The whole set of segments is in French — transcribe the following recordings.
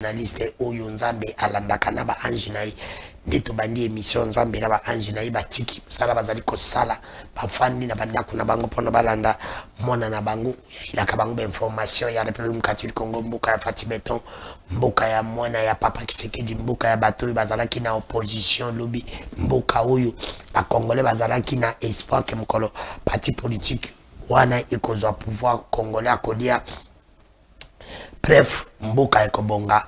journaliste oyo nzambe alandaka na ba ange na ye nde tobandi émission nzambe na ba ange na ye batiki mosala bazali kosala bafandi na bandako na bango mpona balanda mwana na bango yayilaka bango bainformation ya République Katili Congo, mboka ya Fati Beton, mboka ya mwana ya Papa Kisekedi, mboka ya bato oyo bazalaki na opposition lobi, mboka oyo bakongolais bazalaki na espoir ke mokolo parti politique wana ekozwa pouvoir congolais akolia. Bref, mboka ekobonga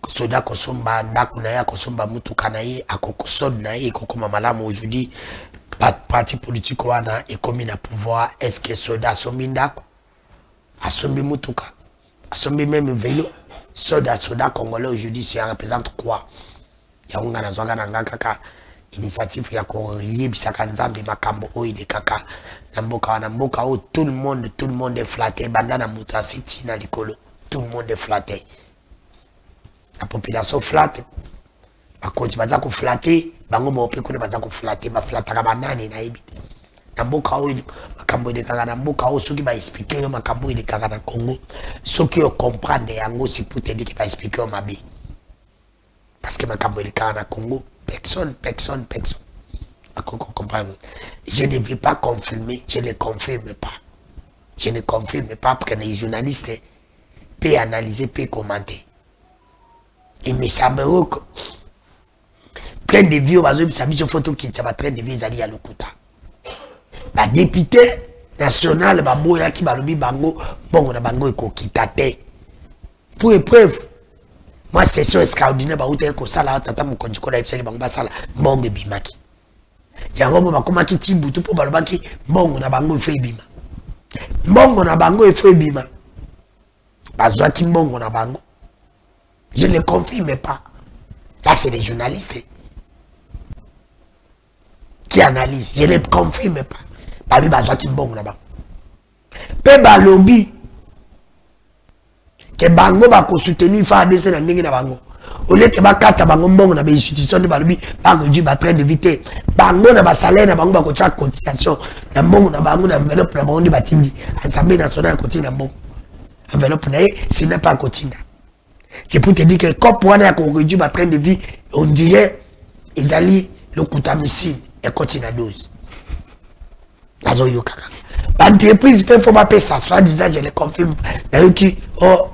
soda kosomba ndako na ye akosomba mutuka na ye akokosod na ye ekokoma malamu aujourd'hui parti politique wana ekomi na pouvoir. Est-ce que soda asombi ndako asombi mutuka asombi même vélo soda congolais aujourd'hui ça représente quoi? Yaunga na zwanga na kaka initiative ya koyebisaka nzambe makambo oyo ile kaka na mboka wana mboka oyo tout le monde est flatté banda na mutu asiti na likolo. Tout le monde est flatté. La population flatte. A cause baza ko flatter, bango mo pe ko baza ko flatter, ba flattaka banani na ibi. Na mboka oyo makambo de kaka na mboka oyo soki ba expliquer yo makambo de kaka na Congo. Soki yo comprendre yango si pour te dire que ba expliquer yo mabe. Parce que makambo de kaka na Congo, personne. A comprendre. Je ne veux pas confirmer, je ne confirme pas. Je ne confirme pas parce que les journalistes peut analyser, peut commenter. Et me semble que plein de vieux, ça mis sur photo qui va train de vieux alliés à l'Okuta. La député nationale, Baboya qui balobi bango, bon, on a bango et kokitate. Pour épreuve, moi, c'est ça, extraordinaire, baouté ko sala, tata mon konjiko la ipsaki bango basala, bon, bimaki. Yango, bakomaki tibutu pour balobaki, bon, on a bango et fait bima. Bon, on a bango et fait bima. Bazouaki mbongo na bango. Je ne le confirme pas. Là, c'est les journalistes qui analysent. Je ne le confirme pas. Babi bazouaki mbongo na bango. Pe balobi ke bango bako soutenir FARDC na ndenge na bango. Au lieu que bakata bango mbongo na institution de balobi bango du train de vite. Bango na ba salaire na bango bako tcha cotisation na mbongo na bango na enveloppe na bango ndi batindi. Assemblée nationale continue na mbongo. Enveloppe, ce n'est pas quotidien. C'est pour te dire que quand on a réduit ma train de vie, on dirait ils allaient le coutamicine et continuent à dose. L'entreprise peut faire ma ça, soit disant, je le confirme. Oh,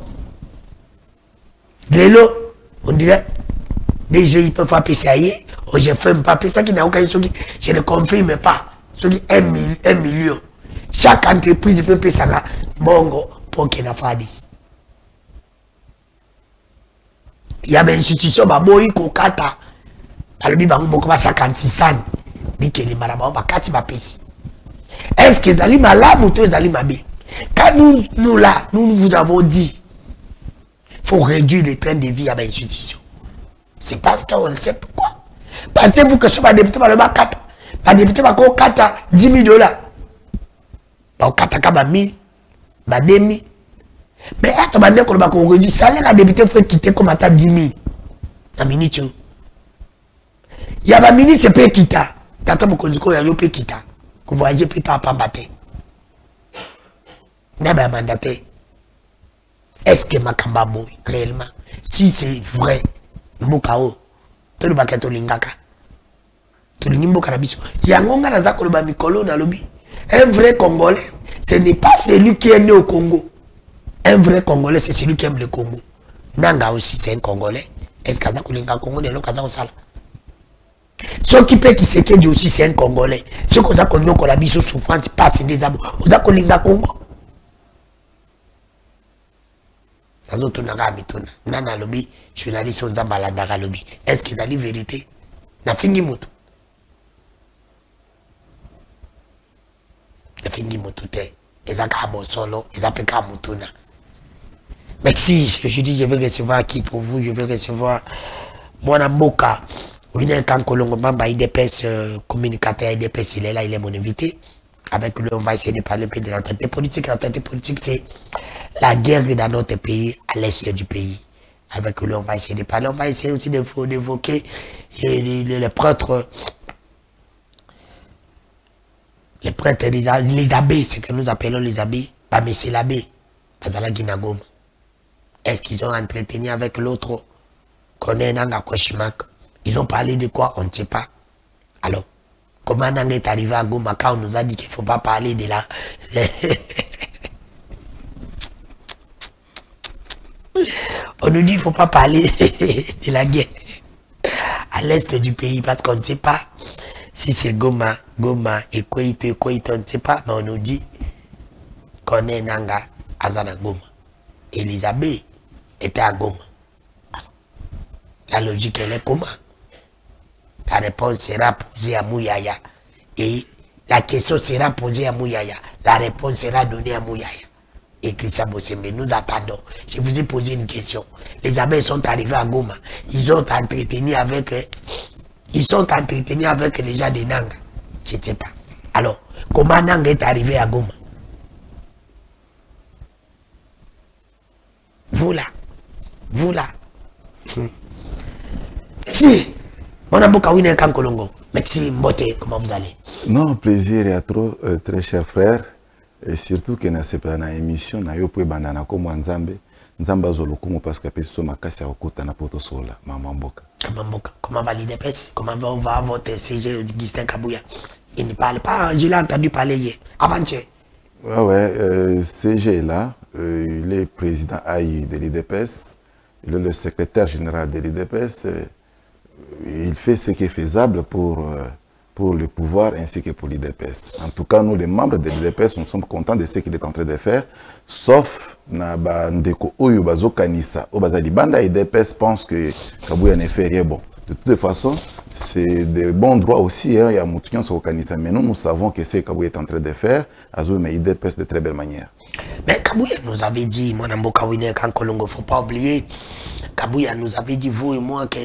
l'élo, on dirait, déjà ils peuvent faire ça, oh, je fais pas ça qui n'a aucun souci, je ne confirme pas. C'est 1 million. Chaque entreprise peut payer ça. Bongo. Pour qu'il n'a pas dit. Il y a une institution, baboyi kokata. Balobi bango boko ba 56 ans. Bikeli maraba ba kati ba pesi. Est-ce que zali malamu ou zali mabe? Quand nous là, nous vous avons dit, faut réduire les trains de vie à l'institution. C'est parce qu'on ne sait pourquoi. Pensez-vous que ce soit député par le bas 4, pas député par le 4 10 000 $. Ba kata kaba 1000. Bademi. Mais attends, on réduit salaire à député, faut quitter comme à 10 000. La minute. Il y a une minute, c'est pas quitter. Tata Mokondiko, il y a un peu quitter. Vous voyez, puis pas battre. N'a pas mandaté. Est-ce que Makamba boy, réellement, si c'est vrai, Mbokao, tout le baquet Lingaka, tout le Nimbo Karabiso, il y a un gars dans Zakolo Bamikolo dans le lobby. Un vrai Congolais, ce n'est pas celui qui est né au Congo. Un vrai Congolais, c'est celui qui aime le Congo. Nanga aussi, c'est un Congolais. Est-ce que Kazakulinga Congo n'est pas au Sala? Ce qui peut qui s'est dit aussi, c'est un Congolais. Ce qu'on a connu qu'on a mis sous souffrance, passe des abos. Vous avez connu Congo. Nana lobby, journaliste aux Zambalandara lobby. Est-ce qu'ils ont dit vérité? Na fingi moto. Fingi motute ezaka bosolo ezapeka mutuna. Merci, je dis je vais recevoir qui pour vous, je vais recevoir Mwana Mboka. Oui, quand Kolongo Mamba IDPS communicateur IDPS il est là, il est mon invité. Avec lui on va essayer de parler un peu de l'autorité politique. L'autorité politique c'est la guerre dans notre pays, à l'est du pays. Avec lui on va essayer de parler, on va essayer aussi d'évoquer les prêtres. Les prêtres, les abbés, ce que nous appelons les abbés, pas mais c'est l'abbé, Bazala Ginagoma. Est-ce qu'ils ont entretenu avec l'autre? Connaît Nanga Kweshimak. Ils ont parlé de quoi? On ne sait pas. Alors, comment Nanga est arrivé à Goma quand on nous a dit qu'il ne faut pas parler de la... On nous dit qu'il ne faut pas parler de la guerre à l'est du pays parce qu'on ne sait pas si c'est Goma et Koito, on ne sait pas, mais on nous dit qu'on est Nanga Azana Goma. Elisabeth était à Goma. Alors, la logique, elle est comment? La réponse sera posée à Mouyaya. Et la question sera posée à Mouyaya. La réponse sera donnée à Mouyaya. Et Christian Bossembe, nous attendons. Je vous ai posé une question. Les abeilles sont arrivés à Goma. Ils sont entretenus avec les gens de Nanga. Je ne sais pas. Alors, comment Nanga est arrivé à Goma? Vous là. Merci. Mon amour Kawine Kankolongo. Merci Mbote, comment vous allez? Non, plaisir et à trop, très cher frère. Et surtout que dans cette émission, nous avons pu bandana comme Nzambe. Nzamba zolokumo parce que peso makasi ya okuta na poto sola Mama Mboka. Comment va l'IDPS? Comment va votre CG Augustin Kabouya? Il ne parle pas, je l'ai entendu parler hier, avant-hier. CG est là, il est président AI de l'IDPS, il est le secrétaire général de l'IDPS. Il fait ce qui est faisable pour le pouvoir ainsi que pour l'IDPS. En tout cas, nous, les membres de l'IDPS, nous sommes contents de ce qu'il est en train de faire, sauf na bandeko oyo bazo kanisa, o bazali banda l'IDPS pense que Kabouya ne fait rien bon. De toute façon, c'est de bons droits aussi, hein, il y a Moutoukian sur kanisa, mais nous savons que ce que Kabouya est en train de faire, Azou mais l'IDPS de très belle manière. Mais Kabouya nous avait dit, mon ambo Kawine Kankolongo, faut pas oublier, Kabouya nous avait dit, vous et moi, que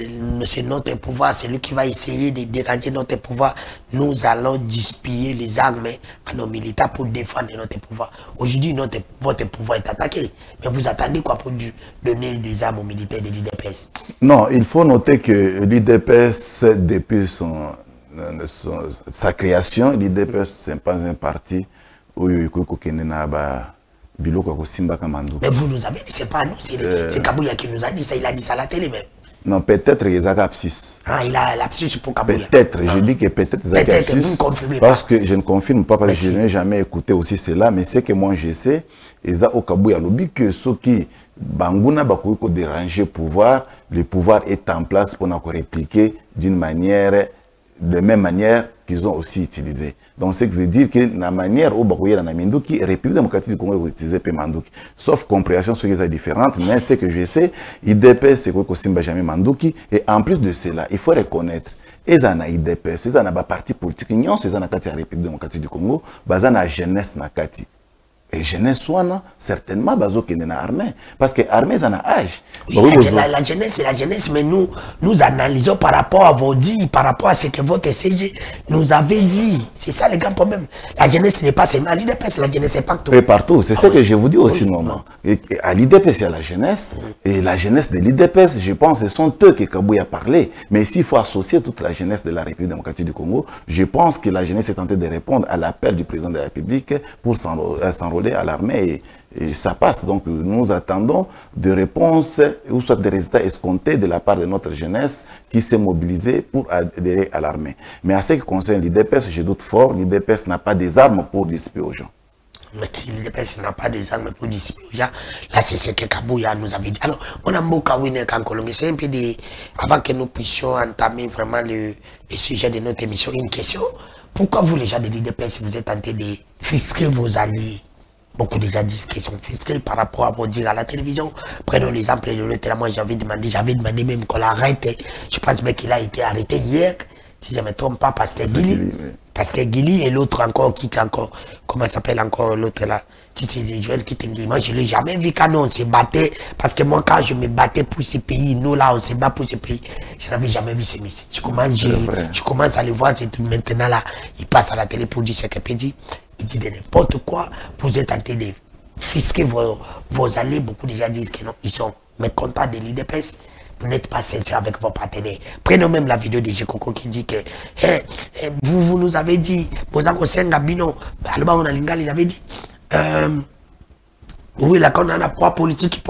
c'est notre pouvoir, c'est lui qui va essayer de déranger notre pouvoir. Nous allons dispiller les armes à nos militaires pour défendre notre pouvoir. Aujourd'hui, votre pouvoir est attaqué. Mais vous attendez quoi pour donner des armes aux militaires de l'IDPS? Non, il faut noter que l'IDPS, depuis sa création, l'IDPS, ce n'est pas un parti où il y a mais vous nous avez dit, c'est pas nous, c'est Kabouya qui nous a dit ça, il a dit ça à la télé même. Non, peut-être il y a lapsus. Ah, il a lapsus pour Kabouya. Peut-être, je dis que peut-être il y a lapsus. Parce que je ne confirme pas, parce que je n'ai jamais écouté aussi cela, mais c'est que moi je sais, il y a au Kabouya lobby que ceux qui Bangouna Bakouyko déranger pouvoir, le pouvoir est en place pour nous répliquer d'une manière, de même manière qu'ils ont aussi utilisé. Donc, ce qui veut dire que la manière où Bakouyé dans la Minduki, République démocratique du Congo est utilisée par Manduki. Sauf compréhension sur les différentes, mais ce que je sais, IDPS, c'est quoi Simba jamais Manduki, et en plus de cela, il faut reconnaître, ils ont IDPS, ils ont un parti politique, ils ont la République démocratique du Congo, ils ont la jeunesse nakati. Et jeunesse soit certainement bazo qui est armée parce que armée en a âge. Oui, la jeunesse c'est la jeunesse, mais nous analysons par rapport à vos dits, par rapport à ce que votre CG nous avait dit. C'est ça le grand problème. La jeunesse n'est pas seulement à l'IDPS, la jeunesse est partout. Et partout, c'est ce que je vous dis aussi normalement. À l'IDPS il y a la jeunesse et la jeunesse de l'IDPS, je pense, ce sont eux que Kabouya a parlé. Mais s'il faut associer toute la jeunesse de la République démocratique du Congo, je pense que la jeunesse est tentée de répondre à l'appel du président de la République pour s'enrôler à l'armée et ça passe. Donc nous attendons des réponses ou soit des résultats escomptés de la part de notre jeunesse qui s'est mobilisée pour adhérer à l'armée. Mais à ce qui concerne l'IDPS, je doute fort, l'IDPS n'a pas des armes pour dissiper aux gens. Mais si l'IDPS n'a pas des armes pour dissiper aux gens, là c'est ce que Kabouya nous avait dit. Alors, on a beaucoup Kawine Kankolongo, c'est un peu de... Avant que nous puissions entamer vraiment le sujet de notre émission, une question. Pourquoi vous les gens de l'IDPS, vous êtes tentés de fisquer vos alliés? Beaucoup déjà disent qu'ils sont fiscaux par rapport à vos dires à la télévision. Prenons l'exemple de l'autre. Moi, j'avais demandé même qu'on l'arrête. Je pense même qu'il a été arrêté hier, si je ne me trompe pas, Pasteur Guili. Pasteur Guili et l'autre encore, qui encore, comment s'appelle encore l'autre là? C'est Joël Kitengui. Moi, je ne l'ai jamais vu quand on se battait. Parce que moi, quand je me battais pour ces pays, nous là, on se bat pour ces pays. Je n'avais jamais vu ces messieurs. Je commence à les voir, c'est tout maintenant là. Il passe à la télé pour dire ce qu'il peut dire. Il dit de n'importe quoi, vous êtes tenté de fisquer vos alliés. Beaucoup déjà disent que non, ils sont mécontents de l'IDPS. Vous n'êtes pas sincère avec vos partenaires. Prenons même la vidéo de Jekoko qui dit que vous nous avez dit, Bozako Senga Bino, Alba Onalingal, il avait dit, Oui, là, quand on a un poids politique.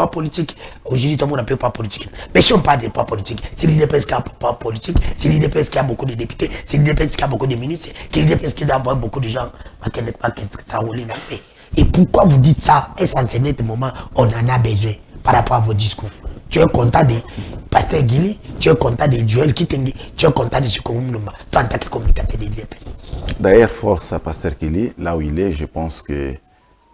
Aujourd'hui, tout le monde n'a pas poids politique. Mais si on parle de poids politique, c'est l'IDPS qui a un poids politique, c'est l'IDPS qui a beaucoup de députés, c'est l'IDPS qui a beaucoup de ministres, c'est l'IDPS qui doit avoir beaucoup de gens. Ça roule dans le pays. Et pourquoi vous dites ça? Et ça, c'est ce moment, on en a besoin par rapport à vos discours. Tu es content de Pasteur Guili, tu es content de Joël Kitenge, tu es content de Chikoum Numa, toi en tant que communicateur de l'IDPS. D'ailleurs, force à Pasteur Guili, là où il est, je pense que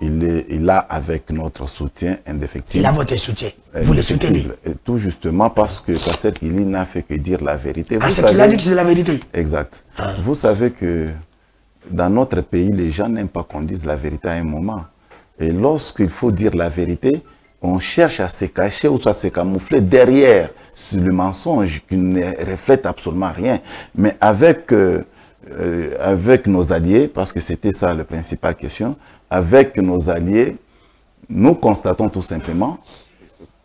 il a avec notre soutien indéfectible. Il a votre soutien. Vous le soutenez. Tout justement parce que Pasteur Guili n'a fait que dire la vérité. Ah, c'est qu'il a dit que c'est la vérité. Exact. Ah. Vous savez que dans notre pays, les gens n'aiment pas qu'on dise la vérité à un moment. Et lorsqu'il faut dire la vérité, on cherche à se cacher ou soit à se camoufler derrière le mensonge qui ne reflète absolument rien. Mais avec nos alliés, parce que c'était ça la principale question, avec nos alliés, nous constatons tout simplement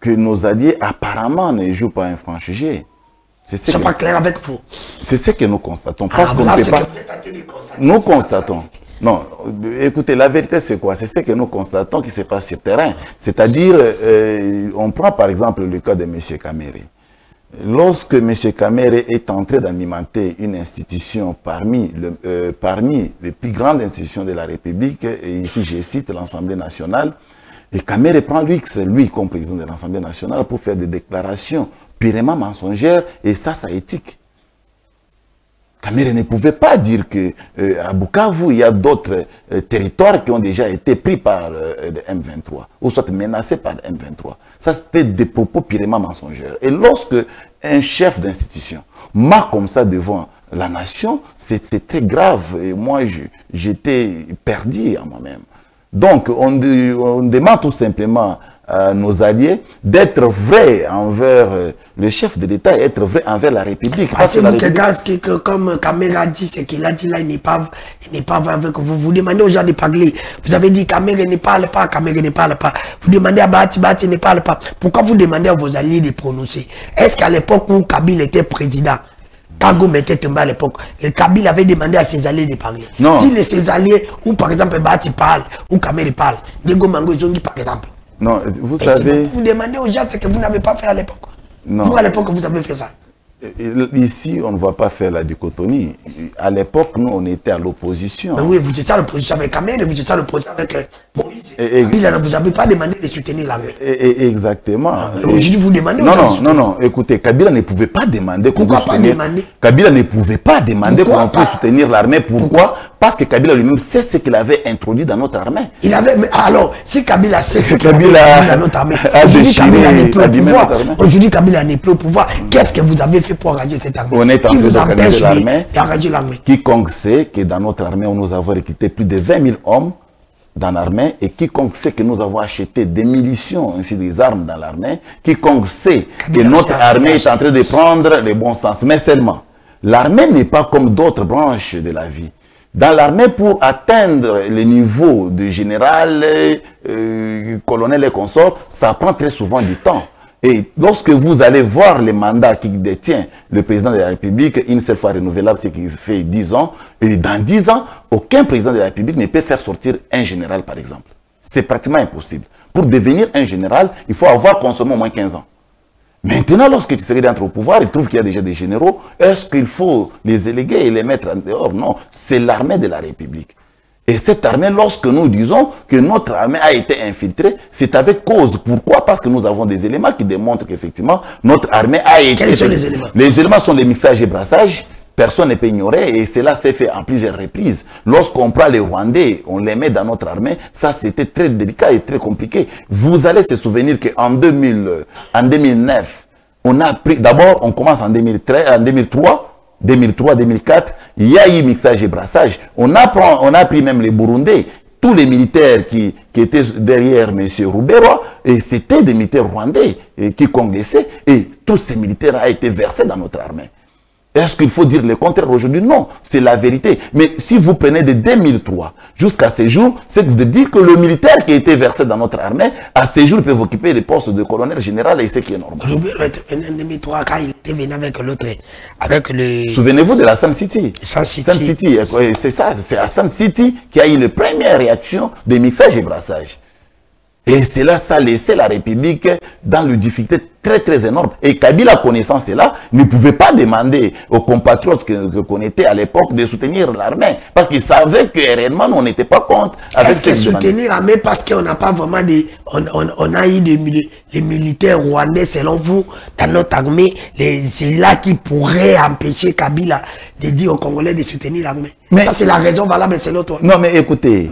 que nos alliés apparemment ne jouent pas un franc jeu. C'est pas clair avec vous. C'est ce que nous constatons. Parce qu'on ne peut pas... Nous constatons. Non, écoutez, la vérité c'est quoi? C'est ce que nous constatons qui se passe sur le terrain. C'est-à-dire, on prend par exemple le cas de M. Kamere. Lorsque M. Kamere est en train d'alimenter une institution parmi les plus grandes institutions de la République, et ici je cite l'Assemblée nationale, et Kamere prend lui comme président de l'Assemblée nationale pour faire des déclarations purement mensongères, et ça éthique. Kamere ne pouvait pas dire qu'à Bukavu, il y a d'autres territoires qui ont déjà été pris par le M23, ou soit menacés par le M23. Ça, c'était des propos purement mensongers. Et lorsque un chef d'institution ment comme ça devant la nation, c'est très grave. Et moi, j'étais perdu à moi-même. Donc, on demande tout simplement à nos alliés d'être vrais envers le chef de l'État et être vrais envers la République. Parce que comme Kamere a dit, ce qu'il a dit là, il n'est pas vrai avec vous. Vous demandez aux gens de parler. Vous avez dit Kamere ne parle pas, Kamere ne parle pas. Vous demandez à Bati ne parle pas. Pourquoi vous demandez à vos alliés de prononcer? Est-ce qu'à l'époque où Kabila était président, Kagome était tombé à l'époque, Kabila avait demandé à ses alliés de parler. Non. Si ses alliés, ou par exemple Bati parle, ou Kamere parle, Nego Mango Zongi par exemple. Non, vous savez... Vous demandez aux gens ce que vous n'avez pas fait à l'époque. Non. Vous, à l'époque, vous avez fait ça. Ici, on ne va pas faire la dichotomie. À l'époque, nous, on était à l'opposition. Oui, vous étiez à l'opposition avec Kamere, vous étiez à l'opposition avec Moïse. Il ne vous avait pas demandé de soutenir l'armée. Exactement. Aujourd'hui, vous demandez... Non. Écoutez, Kabila ne pouvait pas demander qu'on puisse soutenir... Kabila ne pouvait pas demander qu'on puisse soutenir l'armée. Pourquoi? Parce que Kabila lui-même sait ce qu'il avait introduit dans notre armée. Alors, si Kabila sait ce qu'il avait introduit dans notre armée, aujourd'hui Kabila n'est plus au pouvoir. Aujourd'hui Kabila n'est plus au pouvoir. Qu'est-ce que vous avez fait pour engager cette armée? On est en train d'organiser l'armée. Quiconque sait que dans notre armée, nous avons recruté plus de 20 000 hommes dans l'armée, et quiconque sait que nous avons acheté des munitions, ainsi des armes dans l'armée, quiconque sait que notre armée est en train de prendre le bon sens. Mais seulement, l'armée n'est pas comme d'autres branches de la vie. Dans l'armée, pour atteindre le niveau de général, colonel et consort, ça prend très souvent du temps. Et lorsque vous allez voir les mandats qui détient le président de la République, une seule fois renouvelable, c'est qu'il fait 10 ans, et dans 10 ans, aucun président de la République ne peut faire sortir un général, par exemple. C'est pratiquement impossible. Pour devenir un général, il faut avoir consommé au moins 15 ans. Maintenant, lorsque tu serais d'entrer au pouvoir, il trouve qu'il y a déjà des généraux. Est-ce qu'il faut les éléguer et les mettre en dehors? Non, c'est l'armée de la République. Et cette armée, lorsque nous disons que notre armée a été infiltrée, c'est avec cause. Pourquoi? Parce que nous avons des éléments qui démontrent qu'effectivement, notre armée a été... Quels sont les éléments? Les éléments sont les mixages et brassages. Personne ne peut ignorer, et cela s'est fait en plusieurs reprises. Lorsqu'on prend les Rwandais, on les met dans notre armée, ça c'était très délicat et très compliqué. Vous allez se souvenir qu'en 2009, on a pris, d'abord on commence en 2003, 2004, il y a eu mixage et brassage. On a pris même les Burundais, tous les militaires qui étaient derrière M. Rouberois, et c'était des militaires rwandais qui congolaissaient, et tous ces militaires ont été versés dans notre armée. Est-ce qu'il faut dire le contraire aujourd'hui? Non, c'est la vérité. Mais si vous prenez de 2003 jusqu'à ce jour, c'est de dire que le militaire qui a été versé dans notre armée, à ce jour, peut occuper les postes de colonel général, et c'est qui est normal. Roubero était venu en 2003 quand il était venu avec l'autre, avec le... Souvenez-vous de la Sun City. Sun City. Sun City, c'est ça, c'est à Sun City qu'il y a eu la première réaction de mixage et brassage. Et cela, ça a laissé la République dans une difficulté très énorme. Et Kabila, connaissant cela, ne pouvait pas demander aux compatriotes qu'on était à l'époque de soutenir l'armée. Parce qu'ils savaient que réellement, on n'était pas contre. Est-ce que soutenir l'armée parce qu'on n'a pas vraiment on a eu les militaires rwandais, selon vous, dans notre armée, c'est là qui pourrait empêcher Kabila de dire aux Congolais de soutenir l'armée. Mais ça, c'est la raison valable selon toi. Non, mais écoutez,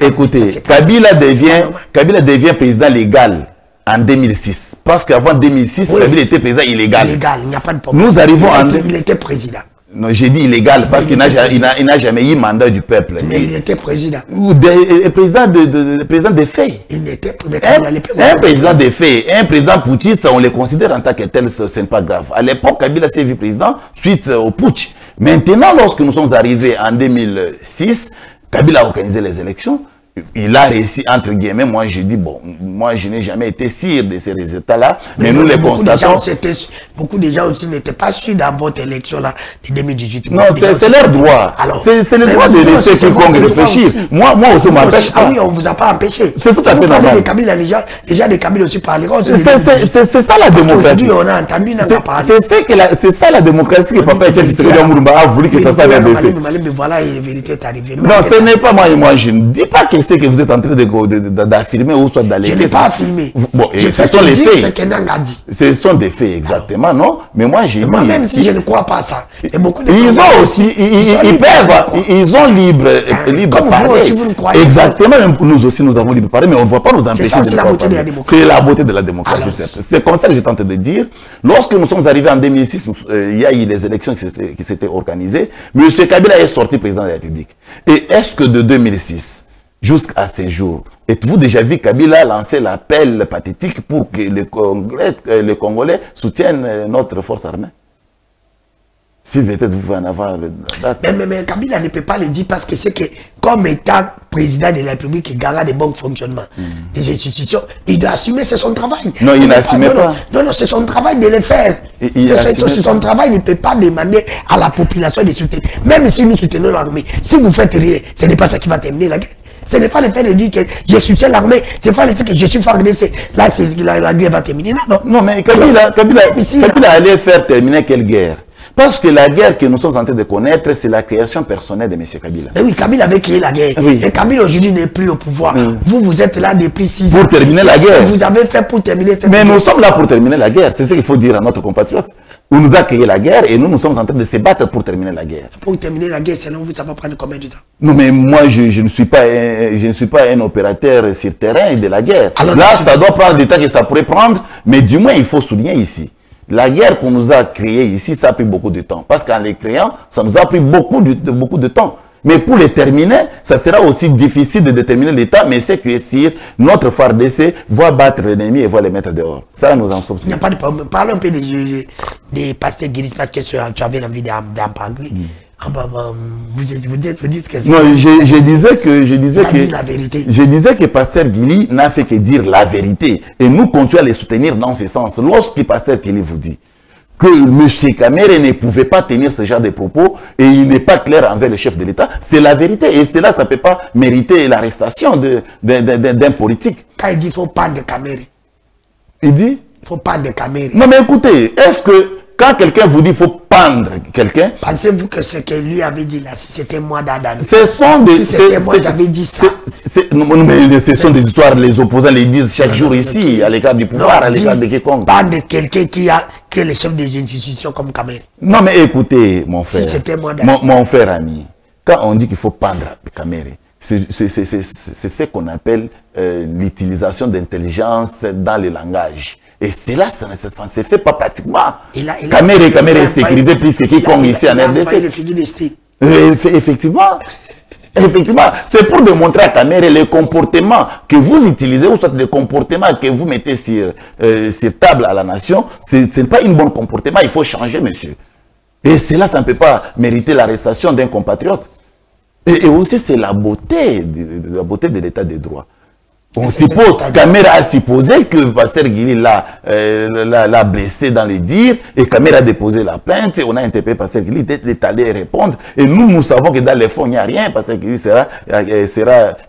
écoutez, Kabila devient président légal en 2006. Parce qu'avant 2006, oui, Kabila était président illégal. Illégal, il n'y a pas de problème. Nous arrivons il était président. Non, j'ai dit illégal parce qu'il n'a jamais eu mandat du peuple. Mais il était président. Président des faits. Il était un président des faits, un président putschiste, on le considère en tant que tel, ce n'est pas grave. À l'époque, Kabila s'est vu président suite au putsch. Maintenant, lorsque nous sommes arrivés en 2006, Kabila a organisé les élections. Il a réussi, entre guillemets, moi je dis, bon, moi je n'ai jamais été sûr de ces résultats-là, mais nous les constatons. Beaucoup de gens aussi n'étaient pas sûrs dans votre élection-là de 2018. Non, c'est leur droit. C'est le droit de laisser quiconque réfléchir. Moi aussi, on m'empêche pas. Ah oui, on ne vous a pas empêché. C'est tout à fait normal. Les gens de Kabila aussi parleront. C'est ça la démocratie. On a entendu c'est ça la démocratie que Papa Etienne Tshisekedi Moulumba a voulu que ça soit RDC. Mais voilà, la vérité est arrivée. Non, ce n'est pas moi, je ne dis pas que c'est que vous êtes en train d'affirmer ou soit d'aller. Je n'ai pas affirmé. Bon, ce sont les faits. Ce que Nang a dit. Ce sont des faits, exactement, non? Mais moi, j'ai dit. Même si je ne crois pas à ça. Et beaucoup de ils ont aussi, ils ont libre parler. Si vous ne croyez exactement, même nous aussi, nous avons libre parler, mais on ne va pas nous empêcher de C'est la beauté de la démocratie. C'est la beauté de la démocratie. C'est comme ça que j'étais en train de dire. Lorsque nous sommes arrivés en 2006, il y a eu les élections qui s'étaient organisées. M. Kabila est sorti président de la République. Et est-ce que de 2006 jusqu'à ces jours, êtes-vous déjà vu Kabila lancer l'appel pathétique pour que les Congolais soutiennent notre force armée? Si peut-être vous pouvez en avoir la date. Mais Kabila ne peut pas le dire parce que c'est que, comme étant président de la République, il garde des bons fonctionnements des institutions, il doit assumer, c'est son travail. Non, il n'assume pas. Non, c'est son travail de le faire. C'est son travail, il ne peut pas demander à la population de soutenir. Même si nous soutenons l'armée, si vous faites rien, ce n'est pas ça qui va terminer la guerre. Ce n'est pas le fait de dire que je soutiens l'armée, c'est pas le fait que je suis FARDC. Là, la guerre va terminer. Non, mais Kabila allait faire terminer quelle guerre? Parce que la guerre que nous sommes en train de connaître, c'est la création personnelle de M. Kabila. Mais oui, Kabila avait créé la guerre. Oui. Et Kabila aujourd'hui n'est plus au pouvoir. Vous êtes là depuis 6 ans. Pour terminer la guerre. Vous avez fait pour terminer cette guerre. Mais nous sommes là pour terminer la guerre. C'est ce qu'il faut dire à notre compatriote. On nous a créé la guerre et nous sommes en train de se battre pour terminer la guerre. Pour terminer la guerre, selon vous, ça va prendre combien de temps? Non, mais moi, je ne suis pas un opérateur sur terrain de la guerre. Alors, là, ça doit prendre du temps que ça pourrait prendre, mais du moins, il faut souligner ici. La guerre qu'on nous a créée ici, ça a pris beaucoup de temps. Parce qu'en les créant, ça nous a pris beaucoup de temps. Mais pour les terminer, ça sera aussi difficile de déterminer l'état, mais c'est que si notre FARDC va battre l'ennemi et va les mettre dehors. Ça, nous en sommes sûrs. Il n'y a pas de problème. Parlons un peu des pasteurs guéris, parce que tu avais envie d'en parler. Vous dites que c'est... Non, je disais que Pasteur Guili n'a fait que dire la vérité. Et nous continuons à les soutenir dans ce sens. Lorsque Pasteur Guili vous dit que M. Kamere ne pouvait pas tenir ce genre de propos et il n'est pas clair envers le chef de l'État, c'est la vérité. Et cela, ça ne peut pas mériter l'arrestation d'un politique. Quand il dit qu'il faut pas de Kamere. Il dit? Il faut pas de Kamere. Non, mais écoutez, est-ce que quand quelqu'un vous dit qu'il faut pendre quelqu'un... Pensez-vous que ce que lui avait dit là, si c'était moi d'Adam? Ce sont des... Si c'était moi, j'avais dit ça. Non, mais ce sont des histoires, les opposants les disent chaque jour ici, à l'égard du pouvoir, à l'égard de quiconque. Pas de quelqu'un qui est le chef des institutions comme Kamere. Non, mais écoutez, mon frère. Si c'était moi d'Adam. Mon frère ami, quand on dit qu'il faut pendre Kamere, c'est ce qu'on appelle l'utilisation d'intelligence dans le langage. Et cela, ça ne se fait pas pratiquement. Kamere est sécurisé plus que quiconque ici en RDC. Effectivement. Effectivement, c'est pour démontrer à Kamere les comportements que vous utilisez, ou soit les comportements que vous mettez sur table à la nation, ce n'est pas un bon comportement, il faut changer, monsieur. Et cela, ça ne peut pas mériter l'arrestation d'un compatriote. Et aussi, c'est la beauté de l'état de droit. On suppose, Kamere a supposé que Pasteur Guili l'a blessé dans les dires et Kamere a déposé la plainte. On a interpellé Pasteur Guili d'être allé répondre. Et nous savons que dans les fonds, il n'y a rien. Pasteur Guili sera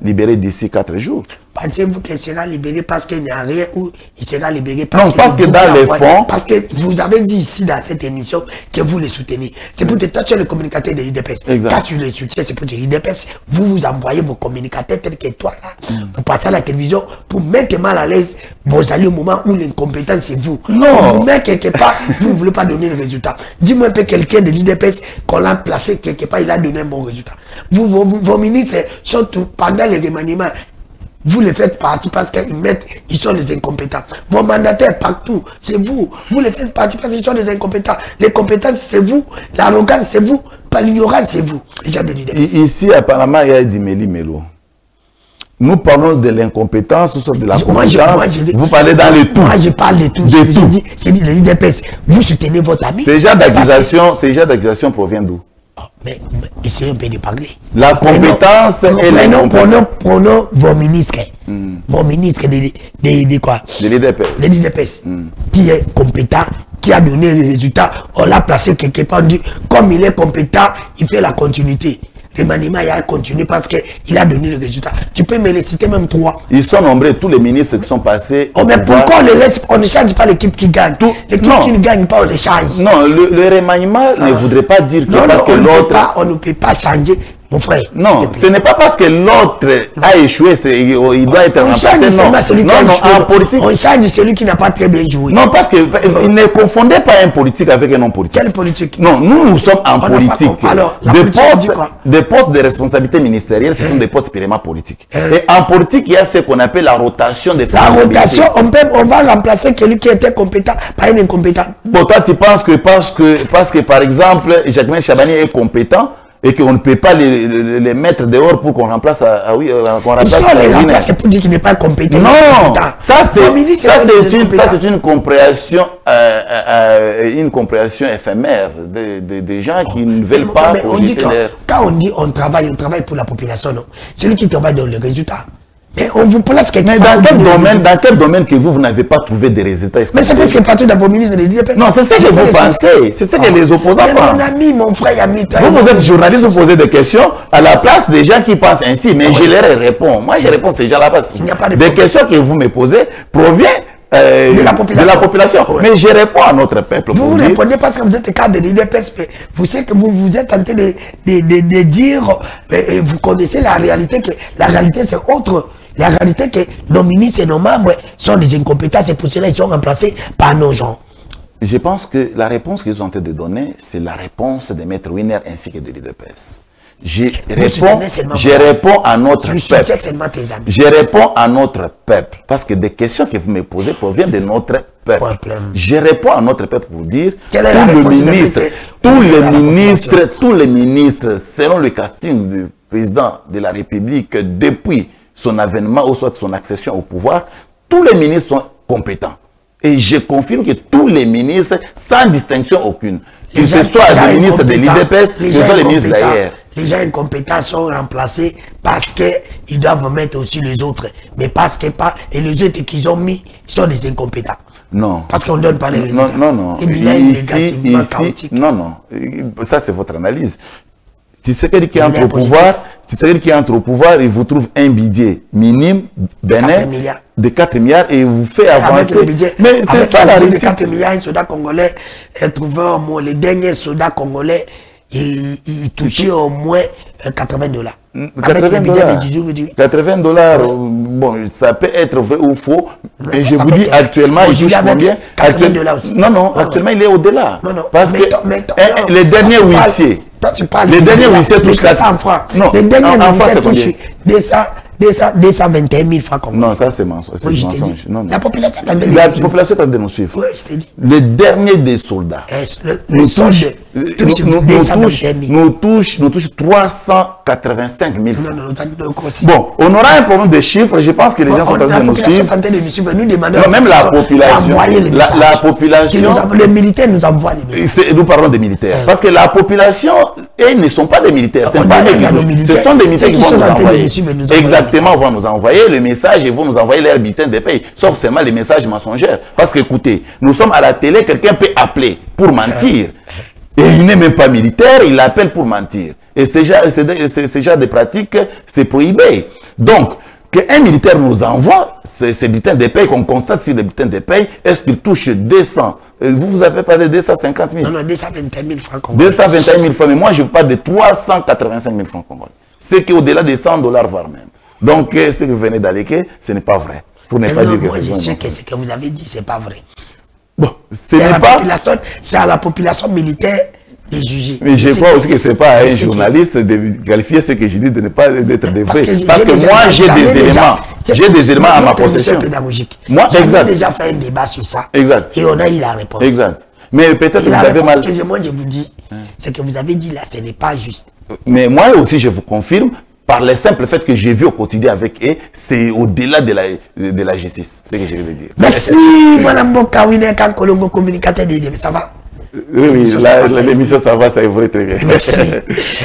libéré d'ici 4 jours. pensez-vous qu'il sera libéré parce qu'il n'y a rien ou il sera libéré parce non, parce que dans les fonds... Parce que vous avez dit ici dans cette émission que vous les soutenez. C'est pour dire, toi tu es le communicateur de l'IDPS. Quand tu les soutiens, c'est pour dire l'IDPS, vous envoyez vos communicateurs tels que toi là, pour passer à la télévision, pour mettre mal à l'aise vos alliés au moment où l'incompétent c'est vous. Non. Vous mettez quelque part, vous ne voulez pas donner le résultat. Dis-moi un peu quelqu'un de l'IDPS qu'on l'a placé quelque part, il a donné un bon résultat. Vos ministres sont pendant les remaniements. Vous les faites partie parce qu'ils sont des incompétents. Vos mandataires partout, c'est vous. Vous les faites partie parce qu'ils sont des incompétents. Les compétences, c'est vous. L'arrogance, c'est vous. Pas l'ignorance, c'est vous. Ici, apparemment, il y a du méli-mélo. Nous parlons de l'incompétence, ou de la compétence. Vous parlez dans le tout. Moi, je parle de tout. J'ai dit de l'IDPS. Vous soutenez votre ami. Ces gens d'accusation proviennent d'où? Mais essayez un peu de parler. La compétence et l'incompétence. Prenons vos ministres. Vos ministres de quoi? De l'IDPS. Qui est compétent, qui a donné le résultat. On l'a placé quelque part. On dit, comme il est compétent, il fait la continuité. Le maniement il a continué parce qu'il a donné le résultat. Tu peux me les citer même 3. Ils sont nombreux, tous les ministres qui sont passés. Mais pourquoi on ne change pas l'équipe qui gagne? L'équipe qui ne gagne pas, on les change. Non, le remaniement ne voudrait pas dire que parce que l'autre... On ne peut pas changer, mon frère. Non, ce n'est pas parce que l'autre a échoué, il doit être remplacé. Non, en politique... On change celui qui n'a pas très bien joué. Non, parce que ne confondez pas un politique avec un non politique. Quelle politique? Non, nous sommes en politique. Alors, des postes de responsabilité ministérielle, ce sont des postes purement politiques. Et en politique, il y a ce qu'on appelle la rotation des fonctions. La rotation, on va remplacer celui qui était compétent par un incompétent. Bon, toi, tu penses que parce que par exemple, Jacquemin Chabani est compétent, et qu'on ne peut pas les mettre dehors pour qu'on remplace c'est pour dire qu'il n'est pas compétent. Non, ça c'est une compréhension éphémère des gens qui ne veulent pas. Quand on dit on travaille pour la population, non. Celui qui travaille dans le résultat. Mais on vous place quelqu'un. Mais dans quel domaine que vous n'avez pas trouvé des résultats? Mais c'est parce que partout dans vos ministres de l'IDPS. Non, c'est ce que vous pensez. C'est ce que les opposants pensent. Mon ami, mon frère, ami, toi. Vous êtes journaliste, vous posez des questions à la place des gens qui pensent ainsi. Mais je leur réponds. Moi, je réponds à ces gens-là parce que des questions que vous me posez proviennent de la population. Mais je réponds à notre peuple. Vous répondez parce que vous êtes cadre de l'IDPS. Vous savez que vous êtes en train de dire, vous connaissez la réalité, que la réalité c'est autre. La réalité que nos ministres et nos membres sont des incompétents, c'est pour cela qu'ils sont remplacés par nos gens. Je pense que la réponse qu'ils sont en train de donner, c'est la réponse de Maître Winer ainsi que de l'IDPS. Je réponds à notre peuple. Je réponds à notre peuple. Parce que des questions que vous me posez proviennent de notre peuple. Je réponds à notre peuple pour dire tous les ministres, selon le casting du président de la République depuis son avènement ou soit son accession au pouvoir, tous les ministres sont compétents. Et je confirme que tous les ministres, sans distinction aucune, que ce soit les ministres de l'IDPS, que ce soit les ministres de l'AIR. Les gens incompétents sont remplacés parce qu'ils doivent mettre aussi les autres. Mais parce que pas, et les autres qu'ils ont mis, ils sont des incompétents. Non. Parce qu'on ne donne pas les résultats. Non. Les bilans négativement chaotiques. Non. Ça, c'est votre analyse. Tu sais quelqu'un qui entre au pouvoir, il vous trouve un budget minime, bénin, de 4 milliards et il vous fait avancer. Mais c'est ça la réussite. De 4 milliards, un soldat congolais a trouvé au moins, les derniers soldats congolais, il touchait au moins $80. 80 dollars, bon, ça peut être vrai ou faux, mais je vous dis actuellement, il touche combien? Non, actuellement il est au-delà. Parce que les derniers huissiers, touchent 400 francs. Les derniers huissiers touchent 221 000 francs. Non, ça c'est mensonge. La population est en train de nous suivre. Les derniers des soldats nous touchent 385 000 francs. Bon, on aura un problème de chiffres. Je pense que les gens sont en train de nous suivre. Non, même la population. Les militaires nous envoient les messages. Nous parlons des militaires. Parce que la population, ils ne sont pas des militaires. Ce sont des militaires qui vont nous envoyer. Exactement, vont nous envoyer le message et vont nous envoyer leur bulletin de paye. Sauf seulement les messages mensongers. Parce que, écoutez, nous sommes à la télé, quelqu'un peut appeler pour mentir. Et il n'est même pas militaire, il appelle pour mentir. Et ce genre de pratique, c'est prohibé. Donc, qu'un militaire nous envoie ces bulletins de paye, qu'on constate sur les bulletins de paye, est-ce qu'il touche 200? Vous avez parlé de 250 000? Non, 221 000 francs congolais. 221 000 francs, mais moi je vous parle de 385 000 francs congolais. C'est qu'au-delà de 100 $, voire même. Donc, ce que vous venez d'alléguer, ce n'est pas vrai. Pour ne pas dire que c'est sûr que ce que vous avez dit, c'est pas vrai. Bon, ce n'est pas... C'est à la population militaire de juger. Mais je crois aussi que ce n'est pas à un journaliste de qualifier ce que je dis de ne pas être de vrai. Parce que moi, j'ai des éléments. J'ai des éléments à ma possession. Moi, j'ai déjà fait un débat sur ça. Exact. Et on a eu la réponse. Exact. Mais peut-être que vous avez mal... Moi, je vous dis, ce que vous avez dit là, ce n'est pas juste. Mais moi aussi, je vous confirme, par le simple fait que j'ai vu au quotidien avec eux, c'est au-delà de la justice. C'est ce que je veux dire. Merci, Madame Bokawine, quand Kolongo communicateur de ça va? Oui, l'émission, ça va, ça évolue très bien. Merci.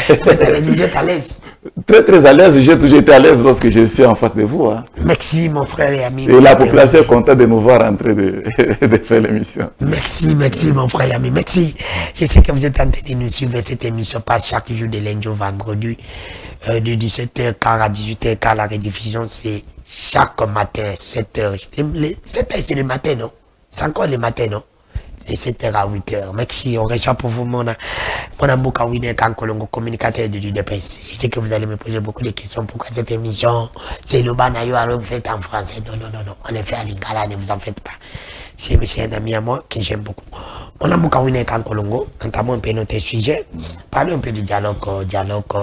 Vous êtes à l'aise? Très, très à l'aise. J'ai toujours été à l'aise lorsque je suis en face de vous. Hein. Merci, mon frère et ami. Et la population est contente de nous voir en train de faire l'émission. Merci, mon frère et ami. Merci. Je sais que vous êtes en train de nous suivre cette émission, pas chaque jour de lundi au vendredi, de 17h15 à 18h15. La rediffusion, c'est chaque matin, 7h. 7h, c'est le matin, non? C'est encore le matin, non? Et 7h à 8h. Merci. On reçoit pour vous mon Mbouka Wine Kankolongo, communicateur de l'UDPS. Je sais que vous allez me poser beaucoup de questions. Pourquoi cette émission, c'est le banayo alors vous faites en français? Non. On est fait à Lingala, ne vous en faites pas. C'est un ami à moi que j'aime beaucoup. Mon Mbouka Wine Kankolongo, entamons un peu notre sujet. Parlons un peu du dialogue,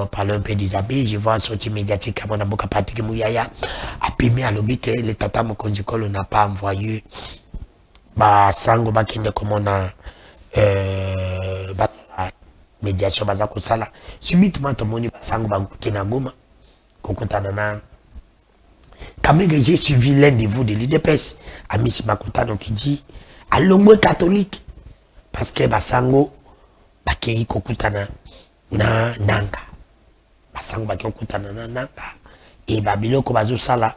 parlons un peu des habits. Je vois un sortie médiatique à mon Mbouka Patrick Mouyaya. A pimé à l'objet que le Tata Mokonzikolo n'a pas envoyé. Sango bakende komona médiation baza kosala subitement tomoni Sango bakuki na Goma kokotana na quand même j'ai suivi l'un de vous de l'IDPS Amisi Makotano qui dit à l'homme catholique parce que Sango bakei kokutana na nanga Sango bakei kokutana na nanga et babiloko bazo sala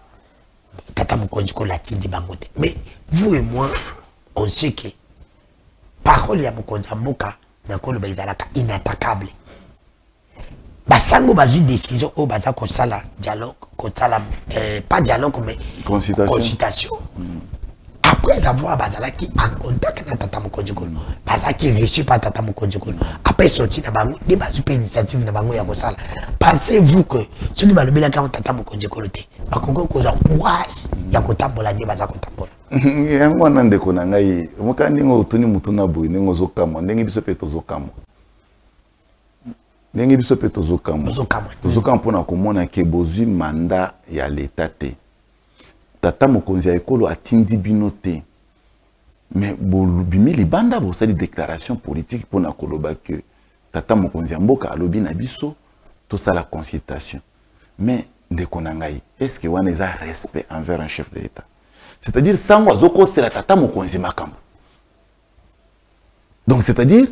Tata Mokonziko latindi bangote. Mais vous et moi on sait que parole ya Mokonza Mboka na kolo bazalaka inattaquable. Basango bazu décision au baza ko sala dialogue, ko sala pas dialogue mais consultation. Après avoir bazalaki en contact na Tata Mokonziko, bazaki reçu par Tata Mokonziko. Après sorti na bango, des bazu pe initiative na bango ya ko sala. Pensez-vous que ce qui va le belaka Tata Mokonziko te, bakoko ko za courage ya ko tambola ni baza ko tambola. Yango wana ndeko na ngai moka ndingo utuni mutu na boyi ndingo zokamwa ndenge biso pe tozokamwa ndenge biso pe tozokamwa mpona komona ke bozwi manda ya leta te Tata Mokonzi ya ekolo atindi bino te mais bolubimi libanda bosali déclaration politique mpona koloba ke Tata Mokonzi ya mboka alobi na biso tosala consultation mais ndeko na ngai est-ce que wana eza respect envers un chef de l'État? C'est-à-dire, Sango Azoko, c'est la Tata Mokonzi Makambo. Donc, c'est-à-dire,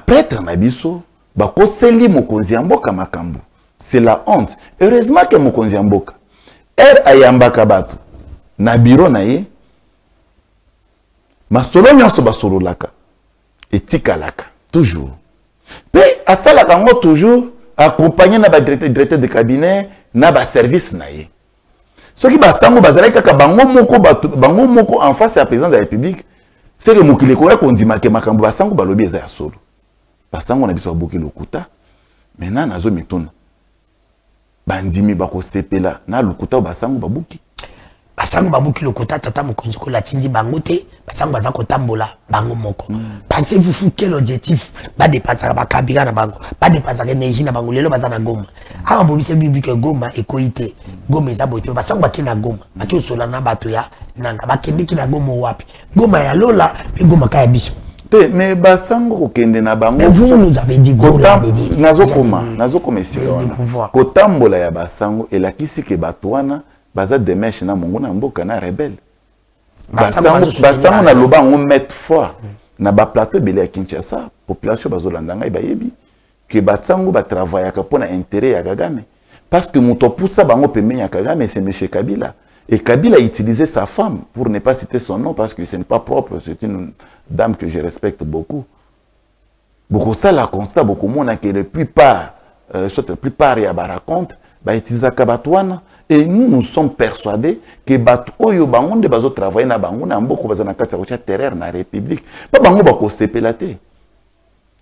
prêtre Nabiso, Koseli Mokonzi Mboka Makambo. C'est la honte. Heureusement que Mokonzi Mboka, Ayamba Kabatu, Nabiro Naye, Masolo Nyanso Basolo Laka, et Tika Laka, toujours. Puis, à ça, toujours, accompagné na directeur de cabinet, na service Naye. Ce qui basango bazala kaka bango moko en face à président de la République, c'est que mokile ko ya kondima ke makambo basango balobi eza ya solo. Basango na biso boki lokuta. Maintenant nazo mituna. Bandimi bako sepela na lokuta basango babuki. Basango babuki lokuta Tata Mokonziko latindi bango te, basango baza kotambola bango moko. Pensez-vous fou quel objectif ba dépasser ba kabira na bango, ba dépasser énergie na bango lelo baza na Goma. Ah bo bise bibi ke Goma ekoité. Goma eza boté basango bakina Goma. Baki osola na bato ya nanga bakende kina Goma wapi. Goma ya lola pe Goma kaya biso. Te mais basango kokende na bango. Mais vous nous avez dit Goma nazokoma esika wana. Kotambola ya basango elakisi ke batwana baza demeche na mongo na mboka na rebelle. Basango na loba on met fort na ba plateau belé à Kinshasa, population bazolanda ngai bayebi que batsango ba travailler ka pona intérêt ya Kagame parce que moto poussa bango pemé ya Kagame c'est monsieur Kabila et Kabila utilisait sa femme pour ne pas citer son nom parce que ce n'est pas propre, c'est une dame que je respecte beaucoup. Beaucoup ça la constat beaucoup mona que la plupart soit la plupart ya ba raconte ba utiliser Kabatwana Et nous sommes persuadés que bato oyo bango de bazo travailler na bango na mboko bazana kati ya terreur na république. Pas bango bako sepela te.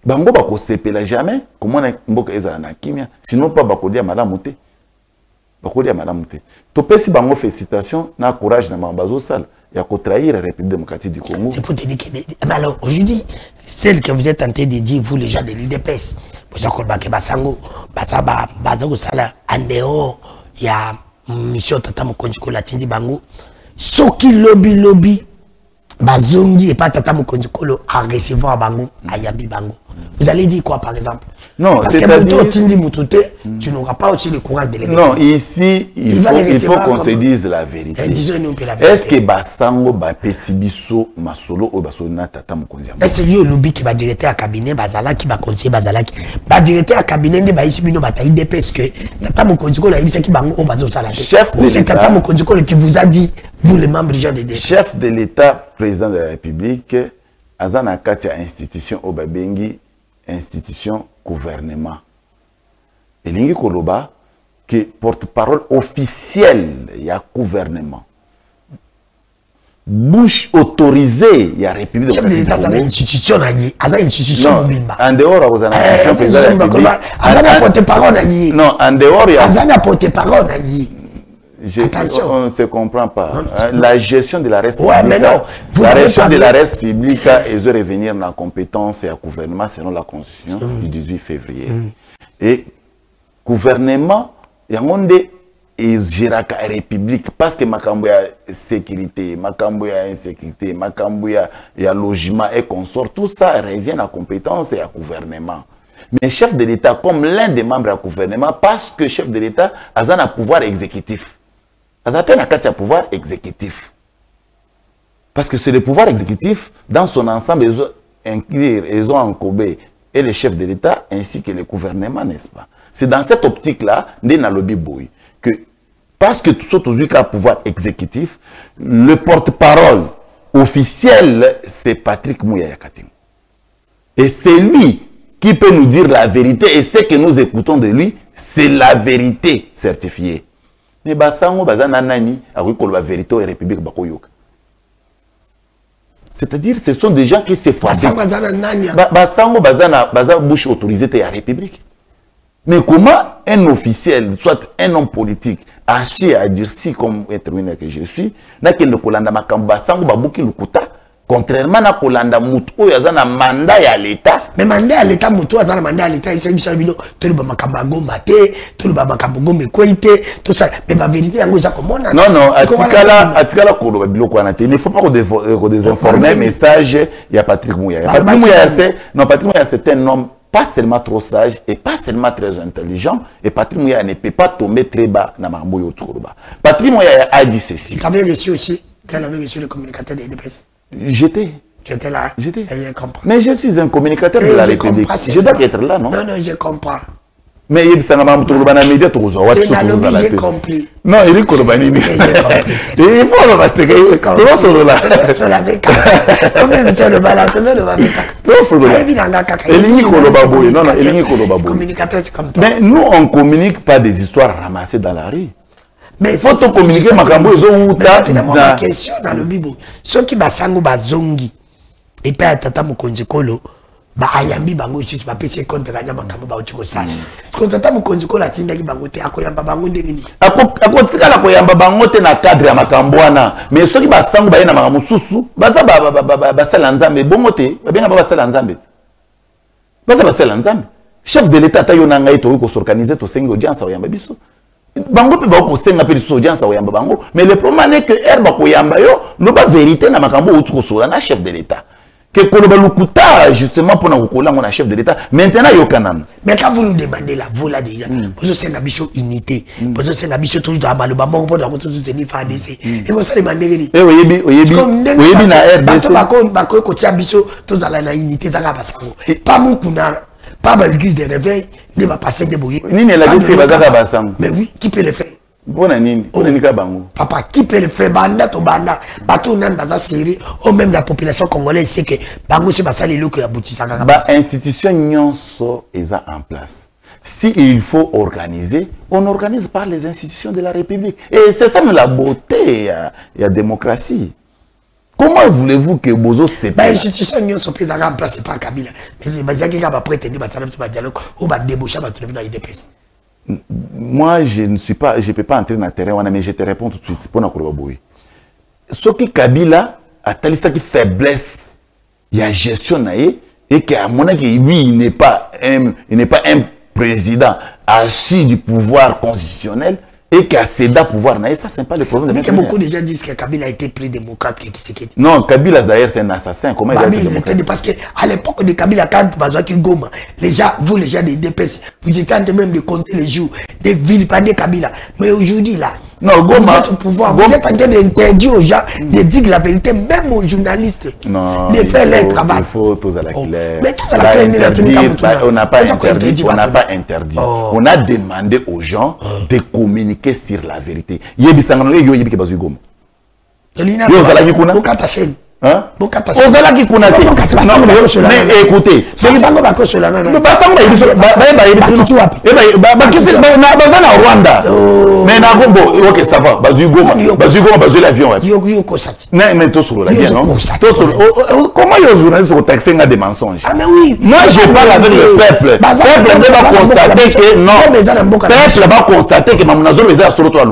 Bango bako sepela jamais comment na mboko ezala na kimia sinon pas bako dia malamu te. Bako dia malamu te. To pesi bango félicitations na courage na bazo sala ya ko trahir la République démocratique du Congo. C'est pour te dire que alors aujourd'hui celle que vous êtes tenté de dire vous les gens de l'UDPS vous akolba ke basango baza ko sala en dehors ya mission tata mokonzi ko latindi bango soki lobby bazongi et pas tata mokonzi ko a recevoir bango ayambi bango. Vous allez dire quoi par exemple? Non, c'est-à-dire tu n'auras pas aussi le courage de les recevoir. Non, ici il faut qu'on se dise la vérité. Est-ce que basango ba pesibiso masolo o basolo na tata mokonzi? Est-ce que le lobby qui va directeur à cabinet bazala qui va conseiller bazala qui va directeur à cabinet ne ba isibino bataille DPS que tata mokonzi ko la ibisa ki bango o bazo sala. Chef de l'État, c'est tata mokonzi ko qui vous a dit vous les membres gens de DPS. Chef de l'État, président de la République, azana kati ya institution o babengi institution gouvernement. Et lingi koloba que porte-parole officielle ya gouvernement. Bouche autorisée ya République de l'État. C'est une institution institution bimba. En dehors à une institution président de la République. Azana porte-parole non, en dehors ya azana porte-parole on ne se comprend pas. La gestion de la res publique, mais non. La gestion de la res publique est de revenir dans la compétence et au gouvernement selon la constitution du 18 février. Et gouvernement, il y a un monde et gérer la république parce que makambo ya sécurité, makambo ya insécurité, makambo ya logement et consort, tout ça revient à la compétence et au gouvernement. Mais chef de l'État, comme l'un des membres du gouvernement, parce que chef de l'État a un pouvoir exécutif. Ça s'appelle un pouvoir exécutif. Parce que c'est le pouvoir exécutif, dans son ensemble, ils ont encobé et le chef de l'État ainsi que le gouvernement, n'est-ce pas? C'est dans cette optique-là, que parce que tout ce pouvoir exécutif, le porte-parole officiel, c'est Patrick Mouya Yakatim. Et c'est lui qui peut nous dire la vérité, et ce que nous écoutons de lui, c'est la vérité certifiée. Mais basango bazana nani akwiko la vérité et république bakoyoka. C'est-à-dire ce sont des gens qui se fabriquent. Basango bazana bouche autorisée de la république. Mais comment un officiel, soit un homme politique, assis à dire si comme intervenir que je suis, n'a qu'un de kolanda makambo basango babuki lukuta. Contrairement à Kolanda Moutou, il y a un mandat à l'État. Mais mandat à l'État, Moutou, il y a un mandat à l'État. Il s'agit de tout le Bamakambago Maté, tout le Bamakambago Mekoïté, tout ça. Mais la vérité, il y a comment? Non, non, il ne faut pas qu'on désinforme un message. Il y a Patrick Mouya. Patrick Mouya, c'est un homme pas seulement trop sage et pas seulement très intelligent. Et Patrick Mouya ne peut pas tomber très bas dans Mamboyo Tchourouba. Patrick Mouya a dit ceci. Il avait reçu aussi, quand il avait reçu le communicateur des DPS. J'étais. J'étais là. J'étais. Je comprends. Mais je suis un communicateur de la République. Je dois être là, non? Non, non, je comprends. Mais il y a un média qui j'ai compris. Non, il est Kolobani. Il faut le battre. Tout sur là. Sur la béca. Même sur le ballon, tout sur le béca. Tout sur là. Il est Kolobaboué. Non, non, il est Kolobaboué. Communicateur, c'est comme toi. Mais nous, on ne communique pas des histoires ramassées dans la rue. Mais il faut communiquer makambo ezo uta na question dans le bibo ceux qui basango bazongi et puis tata mokonzi kolo ba ayambi bango ici ba pese contre la makambo ba utiko sana parce que tata mokonzi kolo atinda ki bango te akoyamba bango ndeni akotika la koyamba bango te na cadre ya makambo wana mais ceux qui basango ba yena makambo susu baza ba sala nzambe bongo te ba benga ba sala nzambe ba sala nzambe chef de l'état tayo na ngai to ko s'organiser to sengi audience oyamba biso bango pe ba ko senga pe audience oyamba bango mais le problème est que herba ko yamba yo no ba vérité na makambo utuko sola na chef de l'état que koloba lukuta justement pour na kokola ngona chef de l'état maintenant yo kanana mais quand vous nous demandez là vous là déjà vous senga biso unité vous senga biso toujours dans maloba moko pour na soutenir FADC et vous ça demander ni oyebi na RDC ba ko tia biso tous ala na unité za basango pas mukuna pas l'église de réveil ne va passer de bouillir. Mais oui, qui peut le faire? Papa, qui peut le faire? Banda to banda, bateau nan baza série, ou même la population congolaise sait que bango c'est basali lo que abouti ça. Ba institution nyonso eza en place. s'il faut organiser, on organise par les institutions de la République. Et c'est ça la beauté de la démocratie. Comment voulez-vous que Bozo sépare? L'institution n'est pas remplacée par Kabila. Mais c'est parce qu'il y a un prétendu dialogue ou un débouché dans l'IDPS. Moi, je ne peux pas entrer dans le terrain, mais je te réponds tout de suite. Pour ce qui Kabila a telle faiblesse, il y a gestion et qu'à mon avis, lui, il n'est pas un président assis du pouvoir constitutionnel et qui a cédé au pouvoir. Ça, ce n'est pas le problème. Mais beaucoup de gens disent que Kabila a été plus démocrate que Tshisekedi. Non, Kabila d'ailleurs c'est un assassin. Comment il a été démocrate? Parce qu'à l'époque de Kabila, quand Bazouaki Goma, les gens, vous les gens des DPS, vous étiez en train même de compter les jours, de vilipender Kabila. Mais aujourd'hui là, non, Goma, vous êtes au pouvoir, vous êtes en train d'interdire aux gens de dire la vérité, même aux journalistes, de faire leur travail. Il faut tous à la claire. Mais tout à la claire, on n'a pas interdit. On a demandé aux gens de communiquer sur la vérité. Hein? Ozalaki kunate. Non, mais écoutez, Rwanda. Mais ok, ça va. Bazui l'avion. Mais tout sur l'avion, non? Comment les journalistes sont taxés des mensonges? Moi, je parle avec le peuple. Le peuple va constater que non. Le peuple va constater que Mamunazo les a sur le toit.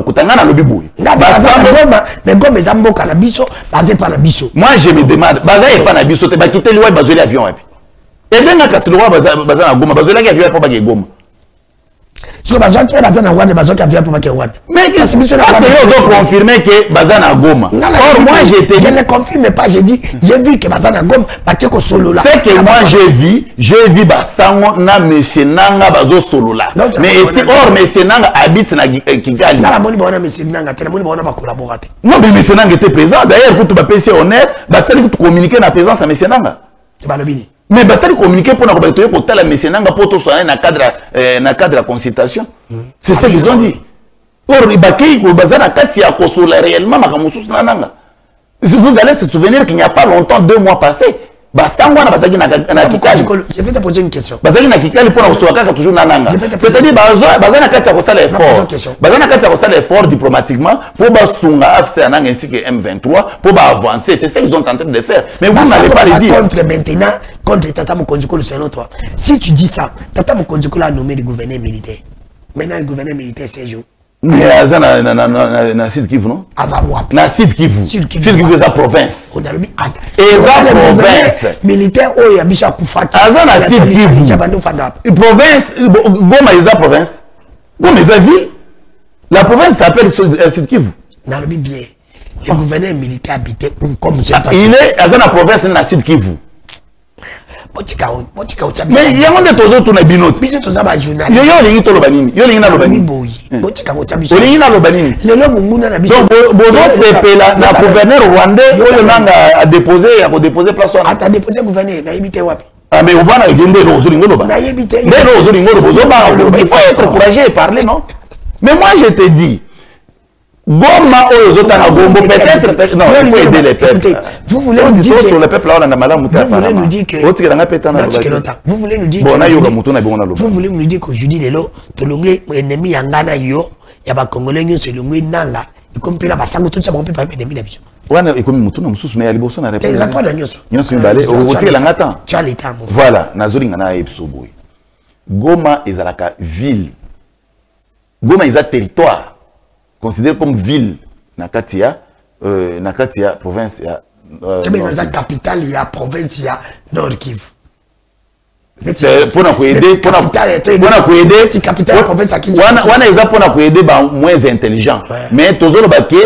Moi, je me demande, Baza est pas nabiso, tu vas quitter l'ouai, Baza l'avion. Et bien, quand le roi Baza na Goma, Baza l'avion pour pas Goma. Si Baza qui est Baza na Rwanda, Baza qui a pour pas Rwanda. Mais parce que ils ont confirmé que Baza na Goma. Or, moi, je ne confirme pas, j'ai dit, j'ai vu que Baza na Goma, Bakeko solo là. C'est que moi, j'ai vu Basango na Monsieur Nanga Bazo solo là. Mais or, Monsieur Nanga habite na Kigali. La moni bona Monsieur Nanga, la moni bona ba collaborateur. Non, mais Monsieur Nanga était présent. D'ailleurs, pour tout ba PC honnête, Basali pour communiquer na présence à Monsieur Nanga. C'est pas le bini. Mais Basali communiquer pour nous pour la Monsieur Nanga pour tout soigner na cadre de la consultation. C'est ça qu'ils ont dit. Or, Ibaki ou Bazana Katia Kosola réellement Makamusus Nanga. Vous allez se souvenir qu'il n'y a pas longtemps, 2 mois passés, Basangwa na Basaki na Kikali. Je vais te poser une question. Basaki na Kikali pour nous soigner toujours Nananga. C'est-à-dire Bazana Katia Kosola effort. Bazana Katia Kosola effort diplomatiquement pour Basunga AFC Nanga ainsi que M23 pour avancer. C'est ça qu'ils sont en train de faire. Mais vous n'allez pas le dire. Contre maintenant, contre Tata Mokondjiko, selon toi. Si tu dis ça, Tata Mokondjiko a nommé le gouverneur militaire. Maintenant, le gouverneur militaire, c'est jour. Mais Aza na Sud Kivu, non? Na Sud Kivu. Sud Kivu est la province. Et la province. Militaire, oh, ya Bisha Koufaki. Aza na Sud Kivu. Province, Goma est la province. Goma est la ville. La province s'appelle Sud Kivu. Dans le bien, le gouverneur militaire habitait comme il est Aza na province na Sud Kivu. Mais il y a des choses qui sont binotes. Il y a des choses qui sont binotes. Il y a des choses qui sont binotes. Donc, c'est la gouverneur rwandais qui a déposé place. A déposé le gouverneur, il a évité Wapi. Mais on va aller il faut être courageux et parler, non? Mais moi, je te dis, Goma aux autres peut-être non, il faut aider les peuples. Vous voulez nous dire que sur le peuple là on a madame vous voulez nous dire que vous voulez nous dire vous voulez nous dire qu'aujourd'hui les lots tolongé ennemi yangana yo ya ba congolais nyo selongé nanga ikompé na basango tout ça on peut pas ennemi na biso. Wana ikomi mutuna mususu mais aliboso na réponse. La pas nyoso. Nyoso balé au tika ngata. Tu as l'état. Voilà, nazolinga na ebso boy. Goma ezalaka ville. Goma est un territoire considéré comme ville Nakatia province la capitale il y a province il y a Nord Kivu. C'est pour nous aider capitale province qui wana eza pour nous aider moins intelligent mais tozolo baké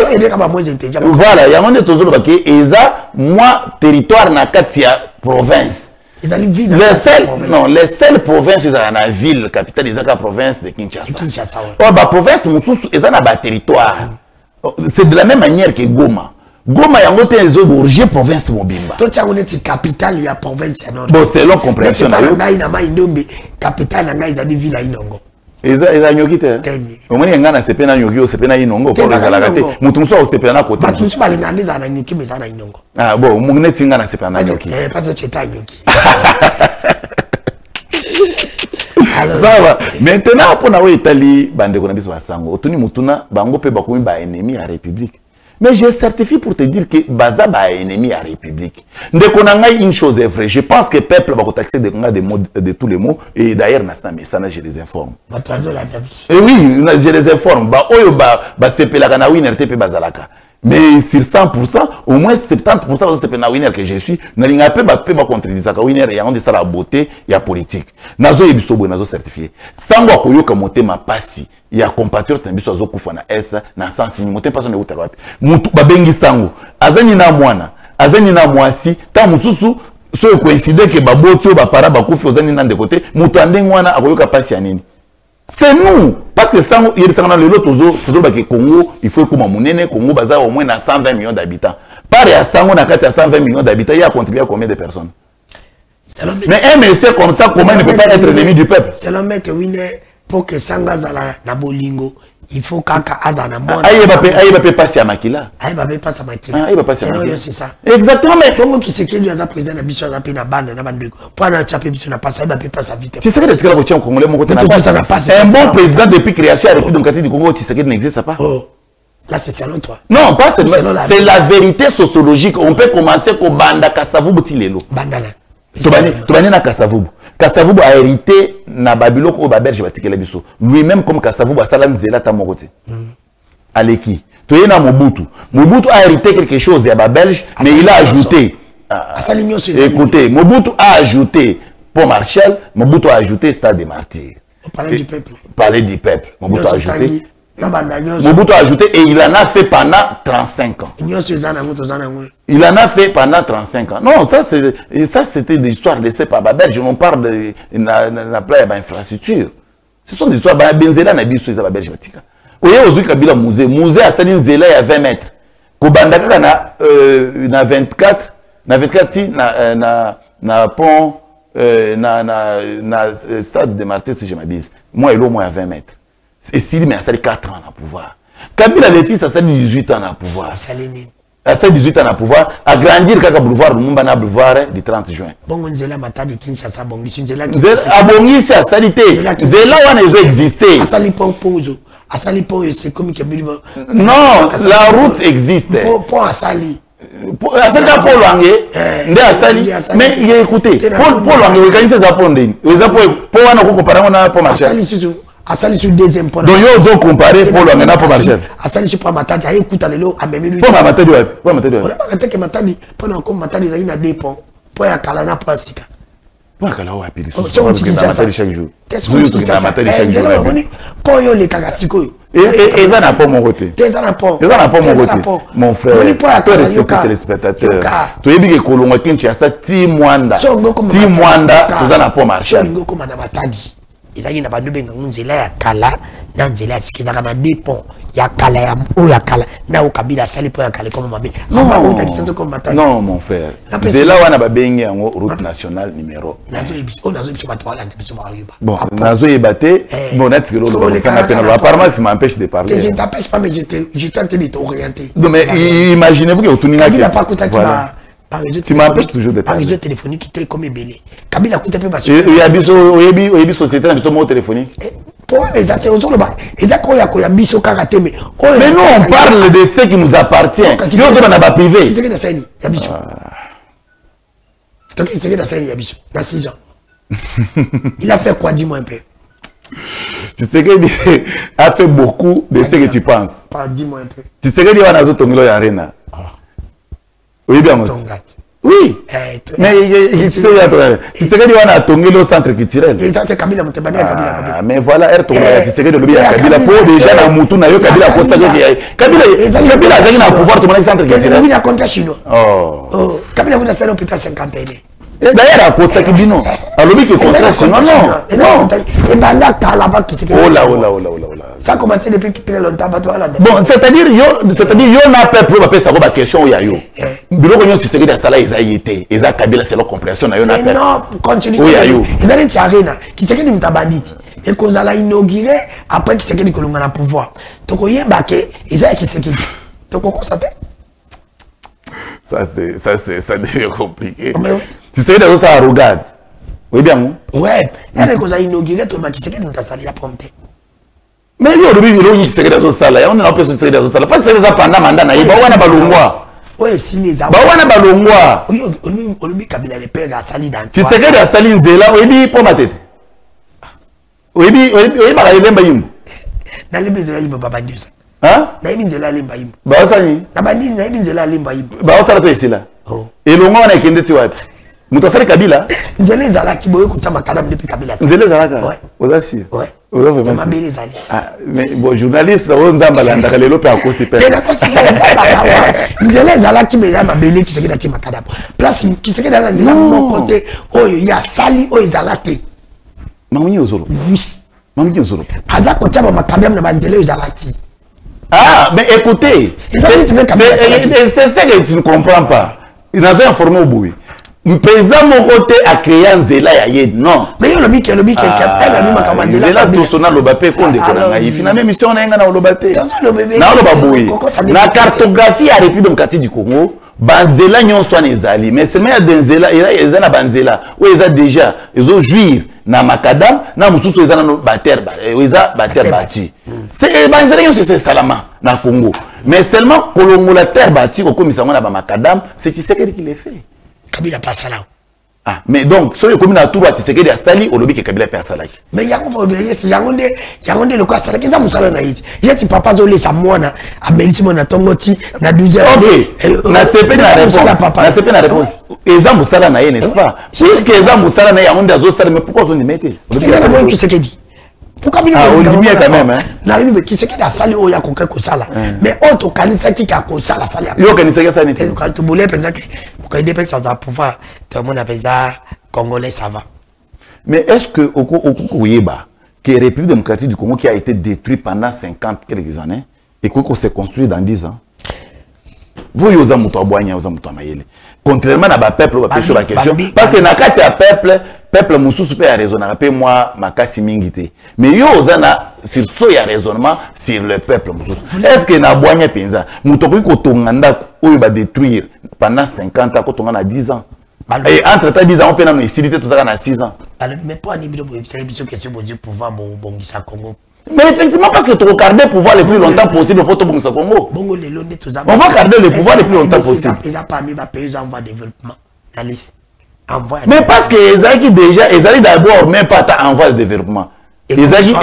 voilà il y a monde tozolo baké eza moi territoire Nakatia province. Les seules provinces ils ont la ville capitale ils ont la province de Kinshasa. Oh bah province mususu ils ont la territoire. C'est de la même manière que Goma. Goma yango te ezo borger province mobimba. Toi tu as une capitale il y a province ya Nord. Bon c'est long compréhension na yo. Na mai ndombe capitale na ngai za di ville inongo. Eza nyoki te. Omoni ngana sepena nyoki o sepena inongo pour la galate. Mutu muso o sepena côté. Ba tusu bali na ndeza na nyoki meza na inongo. Ah bon, mungene tinga na sepena nyoki. Parce que tu es nyoki. Ça va. Maintenant, pour nous, Italie, bande qu'on a besoin de sango. Otuni mutuna, bango pe bakoumi ba ennemi à la République. Mais je certifie pour te dire que Baza ba ennemi à la République. Dès qu'on a une chose est vraie, je pense que le peuple va taxer de tous les mots. Et d'ailleurs, mais ça, je les informe. Et oui, je les informe. Bah, c'est la gana winner te pe bazalaka. Mais sur 100%, au moins 70% c'est le winner que je suis. Je pas contredire ça. Winner, il y a ça la beauté, il y a politique. Nazo ebisobo, nazo certifié. Sango koyoka moté ma passi. Il y a compatriotes na biso azo kufa na esa na sansi ni moté personne uta wapi. Mutu babengi sango. Azani na mwana, azani na mwasi, ta mususu so coïncide que baboti ba para ba kufi ozani na de côté, mutu andengi wana akoyoka passi ya nini. C'est nous. Parce que ça, il y a le Congo, il faut que le Congo baza au moins 120 millions d'habitants. Par à 120 millions d'habitants, il y a contribué à combien de personnes? Mais un monsieur comme ça, comment il ne peut pas être ennemi du peuple? C'est le mec pour que Sangazala na bolingo, il faut kaka azana mona. Aïe va passer à Makila. Aïe va passer à Makila. Aïe va passer à Makila. C'est ça. Exactement, mais Congo qui c'est qui lui a président na biso na pena bande na bande. Pour na chapé biso na passe, aïe va passer vite. Tu sais que le Tigre au Congolais mon côté n'a pas. Un bon président depuis création à la République démocratique du Congo, tu sais qu'il n'existe pas. Là c'est selon toi. Non, pas c'est la vérité sociologique. On peut commencer ko banda Kasavubu tilelo. Bandala. Tobani na Kasavubu. Kasavubu a hérité na Babylone au Babel, je vais te biso. Lui-même comme Kasavubu a salan zela ta mokote. Aleki. Toye na Mobutu. Mobutu a hérité quelque chose à Babel, mais il a ajouté. Écoutez, Mobutu a ajouté Pont Marshall, Mobutu a ajouté Stade des Martyrs. Parler du peuple. Parler du peuple. Mobutu a ajouté. Mobutu a ajouté et il en a fait pendant 35 ans. Il en a fait pendant 35 ans. Non, ça c'était des histoires laissées par Babel. Je n'en parle de la plage d'infrastructure. Ce sont des histoires. Benzela n'a pas de Babel. Vous voyez, aujourd'hui, Kabila Musée. Musée a salé une zéla à 20 mètres. Kobandaka na 24, na pont, na stade de Martyrs, si je m'abuse. Moi, il est au moins à 20 mètres. Et s'il mais ça 4 ans à pouvoir. Kabila les fils, ça 18 ans à pouvoir. Ça 18 ans à pouvoir. Agrandir Kaka Boulevard, le Mumbana Boulevard du 30 juin. Bon, Nzela Matadi Kinshasa Bongi, Nzela Abongi, c'est à salité. Zela on a existé. Asali Pont Pozo. Asali Pont, c'est comme Kabila. Non, la route existe. Pont Asali. Asali Paul Wangé, Ndé Asali. Mais écoutez, Paul Wangé, organise ça pour Ndé. Les apôtres, pour un comparer, on a pour marcher. Asali sur deuxième point. Donc ils ont comparé pour le mener pour marcher. Asali sur pas Matadi, aïe écoute à l'élo, à même pour Matadi ouais, pour Matadi ouais. On a pas que Matadi, pendant qu'on Matadi il y a des ponts, pour y Kalana pour Sika. Pour Kalana ouais, puis ils sont Matadi chaque jour. Qu'est-ce que c'est Matadi chaque jour? Pour yo les Kagasiko. Et ça n'a pas mon côté. Ça n'a pas. Ça n'a pas mon côté. Mon frère. Tu respectes les téléspectateurs. Tu es bien que Kolongo Kinshasa Timwanda. Timwanda, tu n'as pas marché. Ngoko mana Matadi. Ils ont pas de nzela ya kala na nzela ya sikizaka na deux ponts ya kala ya o ya kala na o kabila sali po ya kala comme mabe non mon frère nzela wana ba bengi yango route nationale numéro nazo ebisi o nazo ebisi ba twala na biso ba yuba bon nazo ebate bon na tikelo lo ça n'appelle apparemment ça m'empêche de parler je ne t'empêche pas mais je tente de t'orienter donc mais imaginez-vous que otuninga qui n'a pas coûté voilà. Tu m'empêches toujours de parler. Par réseau téléphonique qui était comme belé. Kabila coûte un peu parce que. Il y a des sociétés qui sont mot téléphonique. Pour les ateliers, ils ont quoi ya biso karaté mais. Mais nous on parle de ce qui nous appartient. Nous sommes dans privé. Qui c'est qui dans ça ya biso. Donc il c'est qui dans ça ya biso. Dans 6 ans. Il a fait quoi dis-moi un peu. Tu sais qu'il a fait beaucoup de ce que tu penses. Dis-moi un peu. Tu sais qu'il y a un autre Tongilo Arena. Oui, bien, oui. Mais il sait qu'il y a un Tongilo centre culturel. Mais voilà, il sait que le Kabila pour déjà dans Moutou, Kabila Costa Kabila a pouvoir de centre culturel. Il a contre chinois. Oh. Kabila a fait l'hôpital 50 ans. D'ailleurs, à Costa qui dit non. Alors, lui qui est contre chinois, non. Et Banda Kalaba qui s'est fait. Oh là. Ça a commencé depuis très longtemps. Bon, c'est-à-dire, il y a un peuple qui a posé la question. Il y a eu. Bilo konyo tshisekedi da sala ezayete eza kabila c'est la compréhension na yo na peuple. Non, continue. Oui, ayo. Ils allaient arena Tshisekedi mutabanditi et qu'on allait inaugurer après Tshisekedi kolonga na pouvoir. Toko yeba ke ezaya Tshisekedi. Toko constater. Ça devient compliqué. Tshisekedi a ça arrogant. Oui, bien. Ouais. Elle est comme ça inaugurée, tout le monde qui sait que nous avons la pompe. Mais il y a des secret dans ce salon. On a pas de secret dans ce salon. Pas de secret pendant mandat. Il y a des balongwa. Oui, si les avons. Il y a des balongwa. Oui, on lui Kabila le père a sali dans. Tu sais que la saline zéla, oui, pour ma tête. Oui, bah il est bien. Dans les besoins, il va pas dire ça. Hein? Na ibin zela limba yimba. Bah ça ni. Na bandi na ibin zela limba yimba. Bah ça to ici là. Oh. Et le ngwa na kende ti wapi? Mutasali Kabila. Nzele zala ki boye kutama kadam depuis Kabila. Nzele zala ka. Ouais. Oza si. Ouais. Oza vraiment. Ma belle zali. Ah mais bon journaliste on nzamba landa ka lelo pe akosi pe. Tena ko sika nzele zala ki be ma belle ki sika ti makadam. Place ki sika na nzela mon côté oyo ya sali oyo zala te. Mamunyi ozolo. Oui. Mamunyi ozolo. Aza ko taba makadam na banzele oyo zala ki. Ah, mais écoutez, c'est ce que tu ne comprends pas. Il a informé au bout. Le président mon côté a créé un zéla yayed, non. Mais il a dit elle a mis ma camarade zéla tout son a lobapé qu'on déconne. Il finalement mission n'a rien à lobapé. Na lobaboui. La cartographie a République démocratique du Congo. Banzela nyon soit nezali, mais c'est même Benzela, ils ont Banzela, où ils ont déjà, ils ont jouir na makadam, na mususu ils ont bater, ils ont bater bâti. C'est Banzela nyon c'est salama na Congo, mais seulement Colombo la terre bâti au commissariat na makadam, c'est qui sait qui le fait. Kabila pas ça là. Ah, mais donc, sur le commune à Toura, tu sais qu'il y a Sali, au lobby qui est Kabila Persalaki. Mais il y a un problème, il y a le quoi, c'est là que ça m'a dit. Il y a des papas qui ont les samoana, à Mélissimon, à Tongoti, na 12 heures. Ok, na CP na réponse. Na CP na réponse. Eza Moussala na n'est-ce pas? Puisque Eza Moussala na on des autres, mais pourquoi on y mettait? C'est là que c'est dit. Pourquoi on dit bien quand même, hein? Na ribe qui c'est que la salle où il y a quelqu'un qui sala. Mais autre kanisa qui a ko sala sala. Yo kanisa qui ça n'était. Quand tu voulais penser que pour qu'il dépend sans pouvoir, tout le monde appelle ça Congolais ça va. Mais est-ce que au Kouyeba, qui est la République démocratique du Congo qui a été détruite pendant 50 quelques années et qu'on s'est construit dans 10 ans? Vous yoza muto aboanya yoza muto amayele. Contrairement à ba peuple va sur la question parce que na kati ya peuple mususu pe a raisonner pe moi makasi mingité. Mais yoza na sur so ya raisonnement sur le peuple mususu. Est-ce que na aboanya penza muto ko tonganda oyo ba détruire pendant 50 ans ko tongana 10 ans? Et entre temps 10 ans on peut na isilité tout ça na 6 ans. Mais pas ni bilo c'est une question posée pour voir bon ça Congo. Mais effectivement, parce que tu regardes le pouvoir le plus longtemps possible pour tout le Congo. On va garder le pouvoir le plus longtemps possible. Ils n'ont pas mis les pays en voie de développement. La liste. Mais parce que les Zaki déjà, ils allaient d'abord même pas en voie de développement. Les Zaki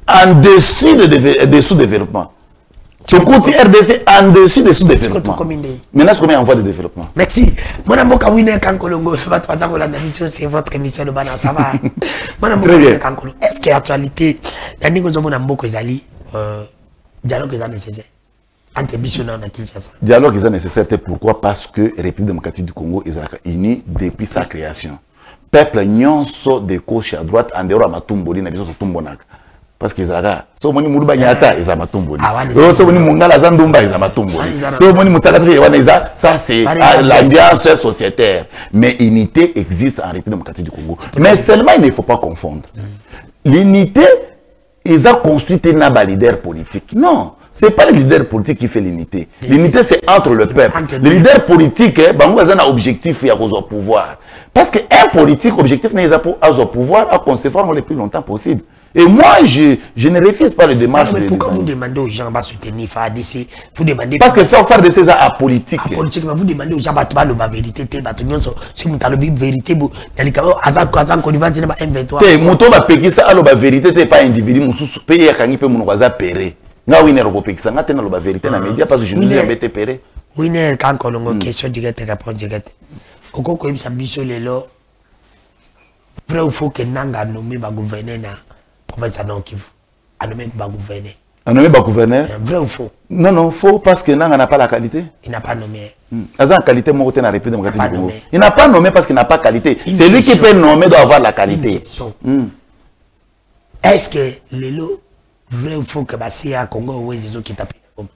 en dessous de sous-développement. Tu comptes RDC en dessous de sous-développement. Maintenant, c'est combien en voie de développement? Merci. Mon amour, quand vous êtes en Colombo, c'est votre émission de Bana, ça va. Mon amour, est-ce que l'actualité, il y a des gens qui ont dialogue est nécessaire entre missionnaires et Kinshasa. Dialogue est nécessaire, pourquoi? Parce que la République démocratique du Congo est unie depuis sa création. Peuple nyonso de gauche à droite, en dehors de Matumboli, na biso Tumbonaka. Parce que Zara, so moni muruba nyata eza matumboli. So moni mungala zandumba eza matumboli. So moni musakatri wana eza, ça c'est l'ambiance sociétaire. Mais l'unité existe en République démocratique du Congo. Mais seulement il ne faut pas confondre. L'unité ils ont construit un leader politique. Non, c'est pas le leader politique qui fait l'unité. L'unité c'est entre le peuple. Le leader politique, bango a un objectif et a au pouvoir. Parce qu'un politique objectif n'est pas au pouvoir à concevoir le plus longtemps possible. Et moi, je ne refuse pas les démarches. Mais pourquoi vous demandez aux gens de soutenir FADC? Vous demandez. Parce que faire de ces à politique. À politique, vous demandez aux gens de la vérité. Si vous avez la vérité, vous avez M23. Moto va payer ça à la vérité, pas individu. Moussou paye à Kangi pe Mounoisa péré. Nga oui, n'est-ce pas ça? Nga t'es dans la vérité dans les médias parce que je nous ai embêté péré. Oui, n'est quand on a une question directe, réponse directe. Au cours de sa mission, les lois, vrai ou faux que Nanga nommé ma gouverneur province à Nord-Kivu, a nommé ma gouverneur. A nommé ma gouverneur? Vrai ou faux? Non, non, faux parce que Nanga n'a pas la qualité. Il n'a pas nommé. Il a qualité, moi, dans la République démocratique du Congo. Il n'a pas nommé parce qu'il n'a pas qualité. C'est lui qui peut nommer, doit avoir la qualité. Est-ce que les lots, vrai ou faux que c'est à Congo ou les autres qui tapent la gomme?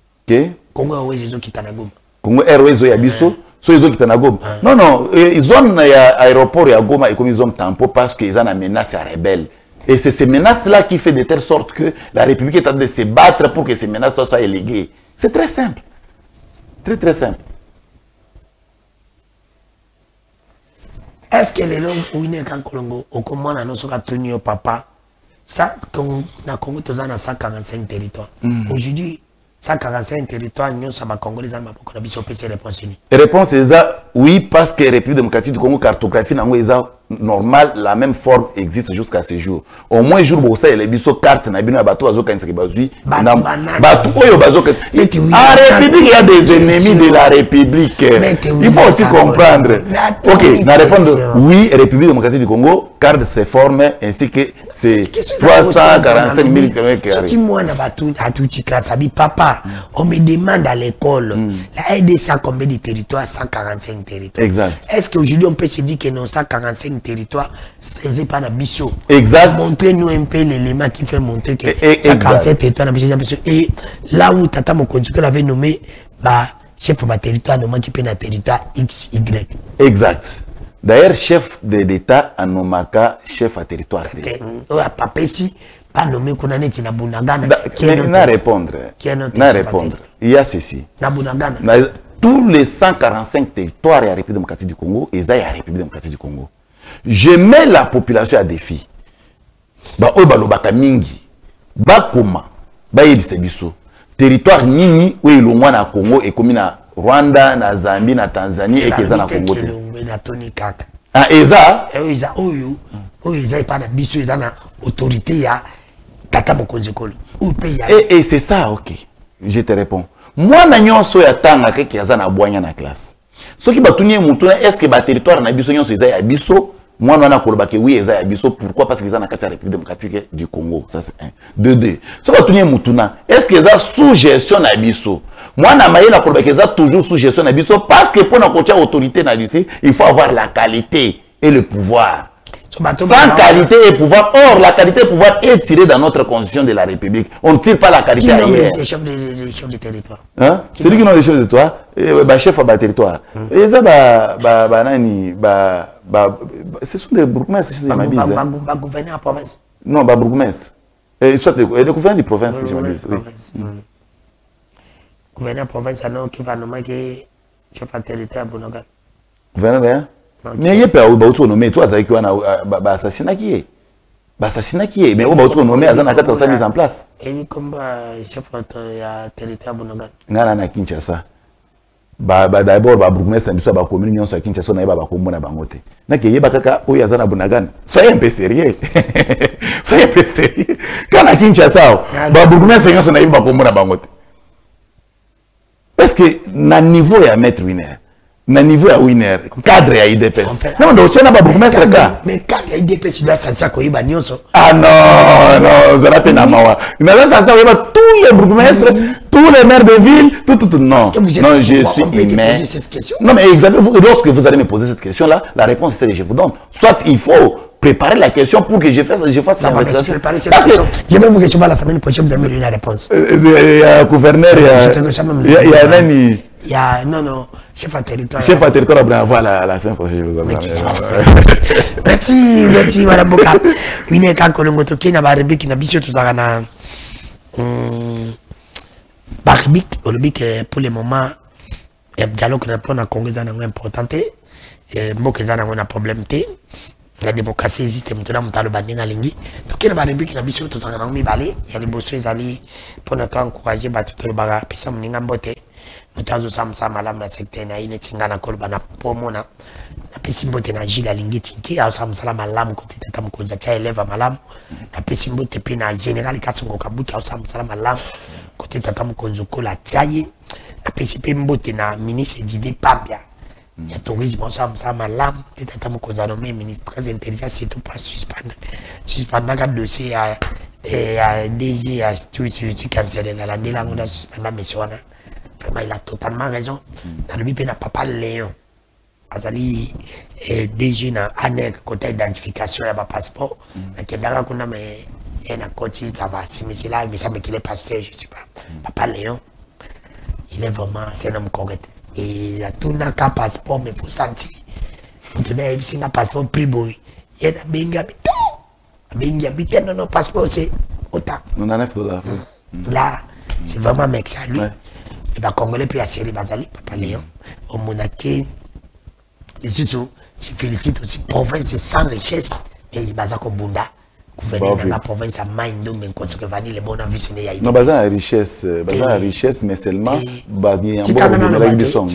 Congo ou les autres qui tapent la gomme? Congo Airways ou Yabiso? So ils ont quitté Nagom. Non, non, ils ont un aéroport à Goma et comme ils ont tempo parce qu'ils ont une menace à rebelle. Et c'est ces menaces-là qui fait de telle sorte que la République est en train de se battre pour que ces menaces soient éléguées. C'est très simple. Très, très simple. Est-ce que les langues où il est quand Colombo, au comment on a nos tenu au papa, ça, quand on a Congo, tous en a 145 territoires. Aujourd'hui, 145 territoires, nous sommes à Congo, les Allemands, pour qu'on puisse opérer ces réponses unies. Réponse est ça, oui, parce que la République démocratique du Congo, cartographie, normal, la même forme existe jusqu'à ce jour. Au moins, jour où ça, il y a des cartes, il y a des bateaux, il y a des bateaux, en République, il y a des ennemis de la République. Il faut aussi comprendre. Ok, la réponse, oui, République démocratique du Congo, carte se forme ainsi que c'est 345 000 km. Ce qui moi, à tout classe, papa, on me demande à l'école, la RDC a combien de territoires? 145 territoires. Exact. Est-ce qu'aujourd'hui, on peut se dire que nos 145 territoires, c'est pas la biseau? Exact. Montrez-nous un peu l'élément qui fait montrer que 147 territoires, et là où Tata Mokonjiko l'avait nommé, bah, chef de territoire, nommé qui peut un territoire X, Y. Exact. D'ailleurs, chef de l'État à Nomaka, chef à territoire. Papa ici, pas nommé qu'on a été na Bunagana. Na répondre. Il y a ceci. Na Bunagana. Tous les 145 territoires de la République démocratique du Congo, et ça, il y a la République démocratique du Congo. Je mets la population à défi. Ba oyo balobaka mingi. Ba koma. Ba yebisa biso. Territoire nini où il y a na Congo et comme na Rwanda, na Zambie, na Tanzanie et qu'ils na Congo. Ah, eza? Eza oyo. Oyo eza pas na biso, eza na autorité ya Tata Mokonjiko. Et c'est ça, ok. Je te réponds. Moi, je ya tanga ke kiaza na boanya na classe. Ce qui batuni mutuna, est-ce que ba territoire na biso nyonso eza ya biso? Moi, on a kolobake oui eza ya biso. Pourquoi? Parce que eza na kati ya République démocratique du Congo. Ça c'est un. Deux. Ce qui batuni mutuna, est-ce que eza sous gestion na biso? Moi, na maye na kolobake eza toujours sous gestion na biso parce que pour na kotia autorité na biso, il faut avoir la qualité et le pouvoir. Sans qualité et pouvoir. Or, la qualité et pouvoir est tirée dans notre constitution de la République. On ne tire pas la qualité ailleurs. Les chefs de territoire. Hein? C'est lui qui nomme les chefs de territoire. Chef de territoire. Et ça, ce sont des bourgmestres. Gouverneur à province. Non, bourgmestre. Soit des gouverneurs de province, je m'abuse. Gouverneur de province, qui va nommer chef de territoire à Bonaga. Gouverneur, mais il y a pas où nommer toi avec un assassinat qui est mais où va nommer à Zanaka ça mise en place et comme chef de territoire Bonaga ngana na Kinshasa d'abord bourgmestre biso ba commune nyonso ya Kinshasa na ba kombo na bango te na ke yeba kaka oyo azana Bonaga soyez un peu sérieux quand na Kinshasa ba bourgmestre nyonso na ba kombo na bango te parce que na niveau ya maître winner na niveau à winner cadre à IDPS non donc tu n'as pas beaucoup mestre cas mais cadre à IDPS doit s'en quoi iba nyonso ah non ça n'a pas na mawa na ça ça tous les bourgmestres tous les maires de ville tout non non je suis humain non mais exactement lorsque vous allez me poser cette question là la réponse c'est que je vous donne soit il faut préparer la question pour que je fasse ça va préparer cette question je vais vous recevoir la semaine prochaine vous avez une réponse gouverneur il y a nani il y a non chef à territoire bravo la semaine prochaine je vous merci madame Boka wine kan kolongo to kina ba rebiki na biso to zakana ba rebiki olobiki pour le moment dialogue na pona Congo za na importante mboka za na ngona problème te la démocratie existe mutuna mutalo bandinga lingi to kina ba rebiki na biso to zakana mi balé ya liboso ezali pona to encourager ba to ba pesa mninga mbote mutazo samsa malam na secteur na ine tingana kolba na pomona na pesimbote na jila lingiti ki au samsala malam ko tata mkonza cha eleva malam na pesimbote pe na general kasongo kabuki au samsala malam ko tata mkonzo kola tsaye na pesipe mbote na ministre d'idée pambia ya tourisme au samsala malam tata mkonza nommé ministre très intelligent c'est tout pas suspendre ka dossier à DG à tout canceller la ndela ngona suspendre mission. Vraiment, il a totalement raison. Dans le but, papa Léon, Azali DG na ANEC côté identification et passeport. Mais que dans qu'on a mais un côté ça va. C'est là, il me semble qu'il est pasteur, je sais pas. Papa Léon, il est vraiment c'est un homme correct. Et il a tout un cas passeport mais pour sentir. Pour tenir un passeport plus beau. Il y a un habitant non passeport c'est autant. On a $9. Là, c'est vraiment mec ça lui. Et bah Congolais puis à Série Bazali, Papa Léon, au Monaké, les sous Je félicite aussi province sans richesse. Et il baza ko bunda. Gouvernement de la province à Maindo, mais qu'on se revenait les bonnes avis, c'est non, baza la richesse, mais seulement bagi en bon de la Gibson.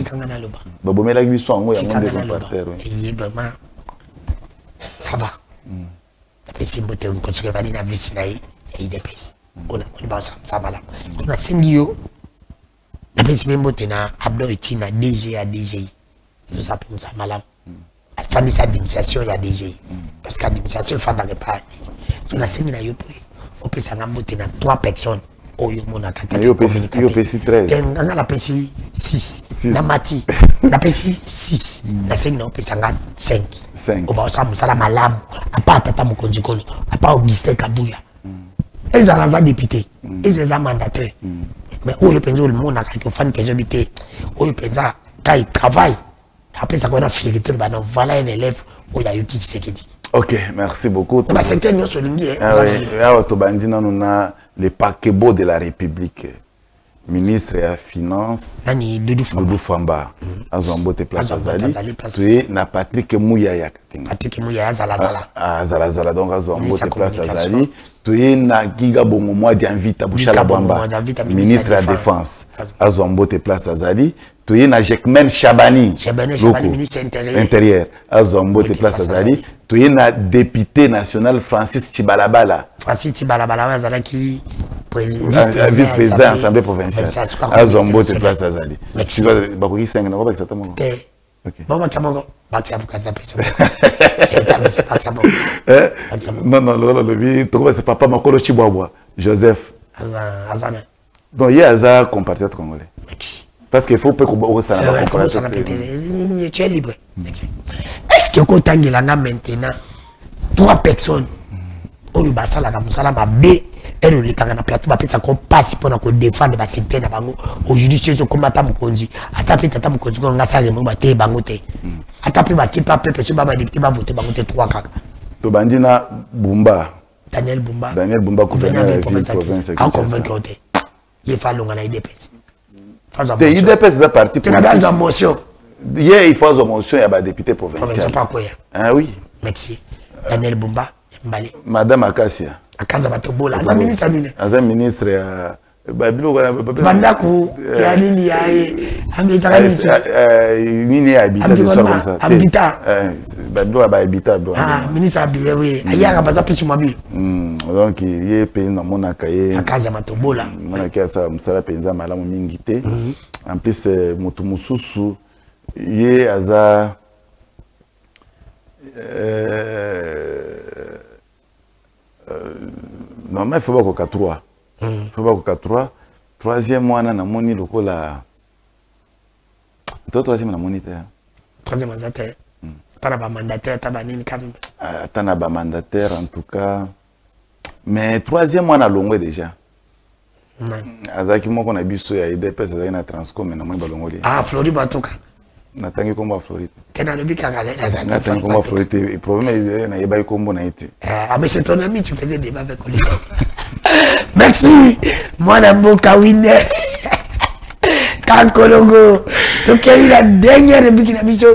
Babomé la Gibson, on est en train de partir. Et vraiment, ça va. Après, si on se revenait la vie, c'est il dépêche. On a ça malade. On a 5 jours. Après, si on a Abdo et Tina, DG à DG. Tout ça pour ça malade. Fin de sa démission, il y a DG. Parce que la démission, il faut dans le pas. On a 5 jours. On peut s'en embouter dans 3 personnes. Oh, il y a PC 13. On a la PC 6. La Mati. La PC 6. La 5, on peut s'en 5. On va s'en la malade. À part Tata Mokonjikolo. À part Augustin Kabouya. Ils ont député, ils ont mandataire. Mais où ils pensent le monde a quelques fans qui habitent, où ils pensent quand ils travaillent, après ça qu'on a fierté, voilà un élève où il y a eu qui s'est dit. Ok, merci beaucoup. Dans le secteur nous sommes on a le paquebot de la République. Ministre de la Finance, Doudou Famba, Azambote Place Azali, tu es na Patrick Mouyaya. Patrick Mouyaya Zalazala. Zalazala, donc Azambote Place Azali, tu es na Giga Bongomoa Dianvita Bouchala Bamba, ministre de la Défense, Azambote Place Azali, tu es na Jekmen Chabani, ministre intérieur, Azambote Place Azali, tu es na député national Francis Chibalabala. Francis Chibalabala, Zalaki. Vice-président de l'Assemblée provinciale. Azombo, c'est place Azali. Merci. Tu vas 5 ans, exactement. Non, c'est papa Makolo Chibouaboua, Joseph. Donc, il y a un compatriote congolais. Parce qu'il faut que ça tu es libre. Est-ce que quand tu as maintenant 3 personnes, on va faire la B. Et le Kangana plateau va peut-être passer pour nous défendre la sécurité na bango aujourd'hui c'est comme Tata Mokonzi atape Tata Mokonzi ko ngasa le mba te bango te atape ba kipa pepe so baba député ba voter bango te 3 kaka to bandina Bumba Daniel Bumba gouverneur de la ville province a convaincu te il faut longa na IDPS te IDPS za parti politique dans motion hier il faut une motion ya ba député provincial ah oui merci Daniel Bumba Mbali madame Akasia Akanza batobola aza ministre nini aza ministre ya babilo bandaku ya nini ya amezaka nini ya habitat de soir comme ça habitat babilo ba habitat ministre ya oui ayaka baza pesi mobile donc ye pe na monaka ye Akanza batobola monaka sa musala penza malamu mingi te en plus mutu mususu ye aza non mais il faut pas qu'on 3 il faut pas qu'on 3 troisième mois na moni lokola to troisième na moni te troisième mandataire tana ba mandataire taba nini kam tana ba mandataire en tout cas mais troisième mois na longo déjà azaki moko na biso ya IDPS azaki na Transcom na moni ba longo li Flori batoka natangi komba Floride tena lobi kanga natangi komba Floride le problème est na yeba kombo na été mais c'est ton ami tu faisais débat avec lui merci moi na mboka winner Kankologo donc il la dernière biki na biso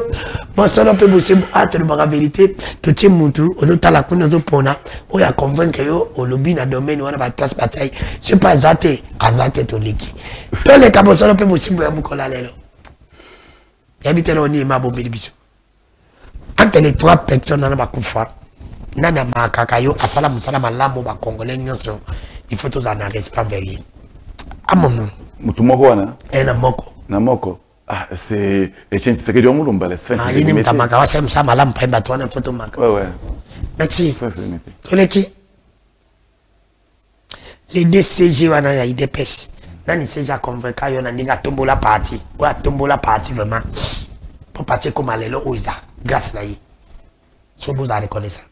bon solo pe bosé ate le baga vérité to tie mutu ozotala kuna ozopona oya convaincre yo olobi na domaine wana ba place bataille c'est pas azate to leki to le kabo solo pe bosé ya mukola lelo habite là on est mabo biso entre les 3 personnes na bakufa nana makakayo asala musala malamu ba congolais nyonso il faut tous en respect envers lui amono mutu moko wana na moko c'est Etienne Tshisekedi wa Mulumba la sphère c'est ni mtamaka wa sema sama malamu pemba tu wana photo maka ouais merci toleki les DCG wana ya IDPS nani seja convaincre yo na ndinga tombola parti wa tombola parti vraiment pour partir comme alelo oiza grâce na yi so vous allez reconnaître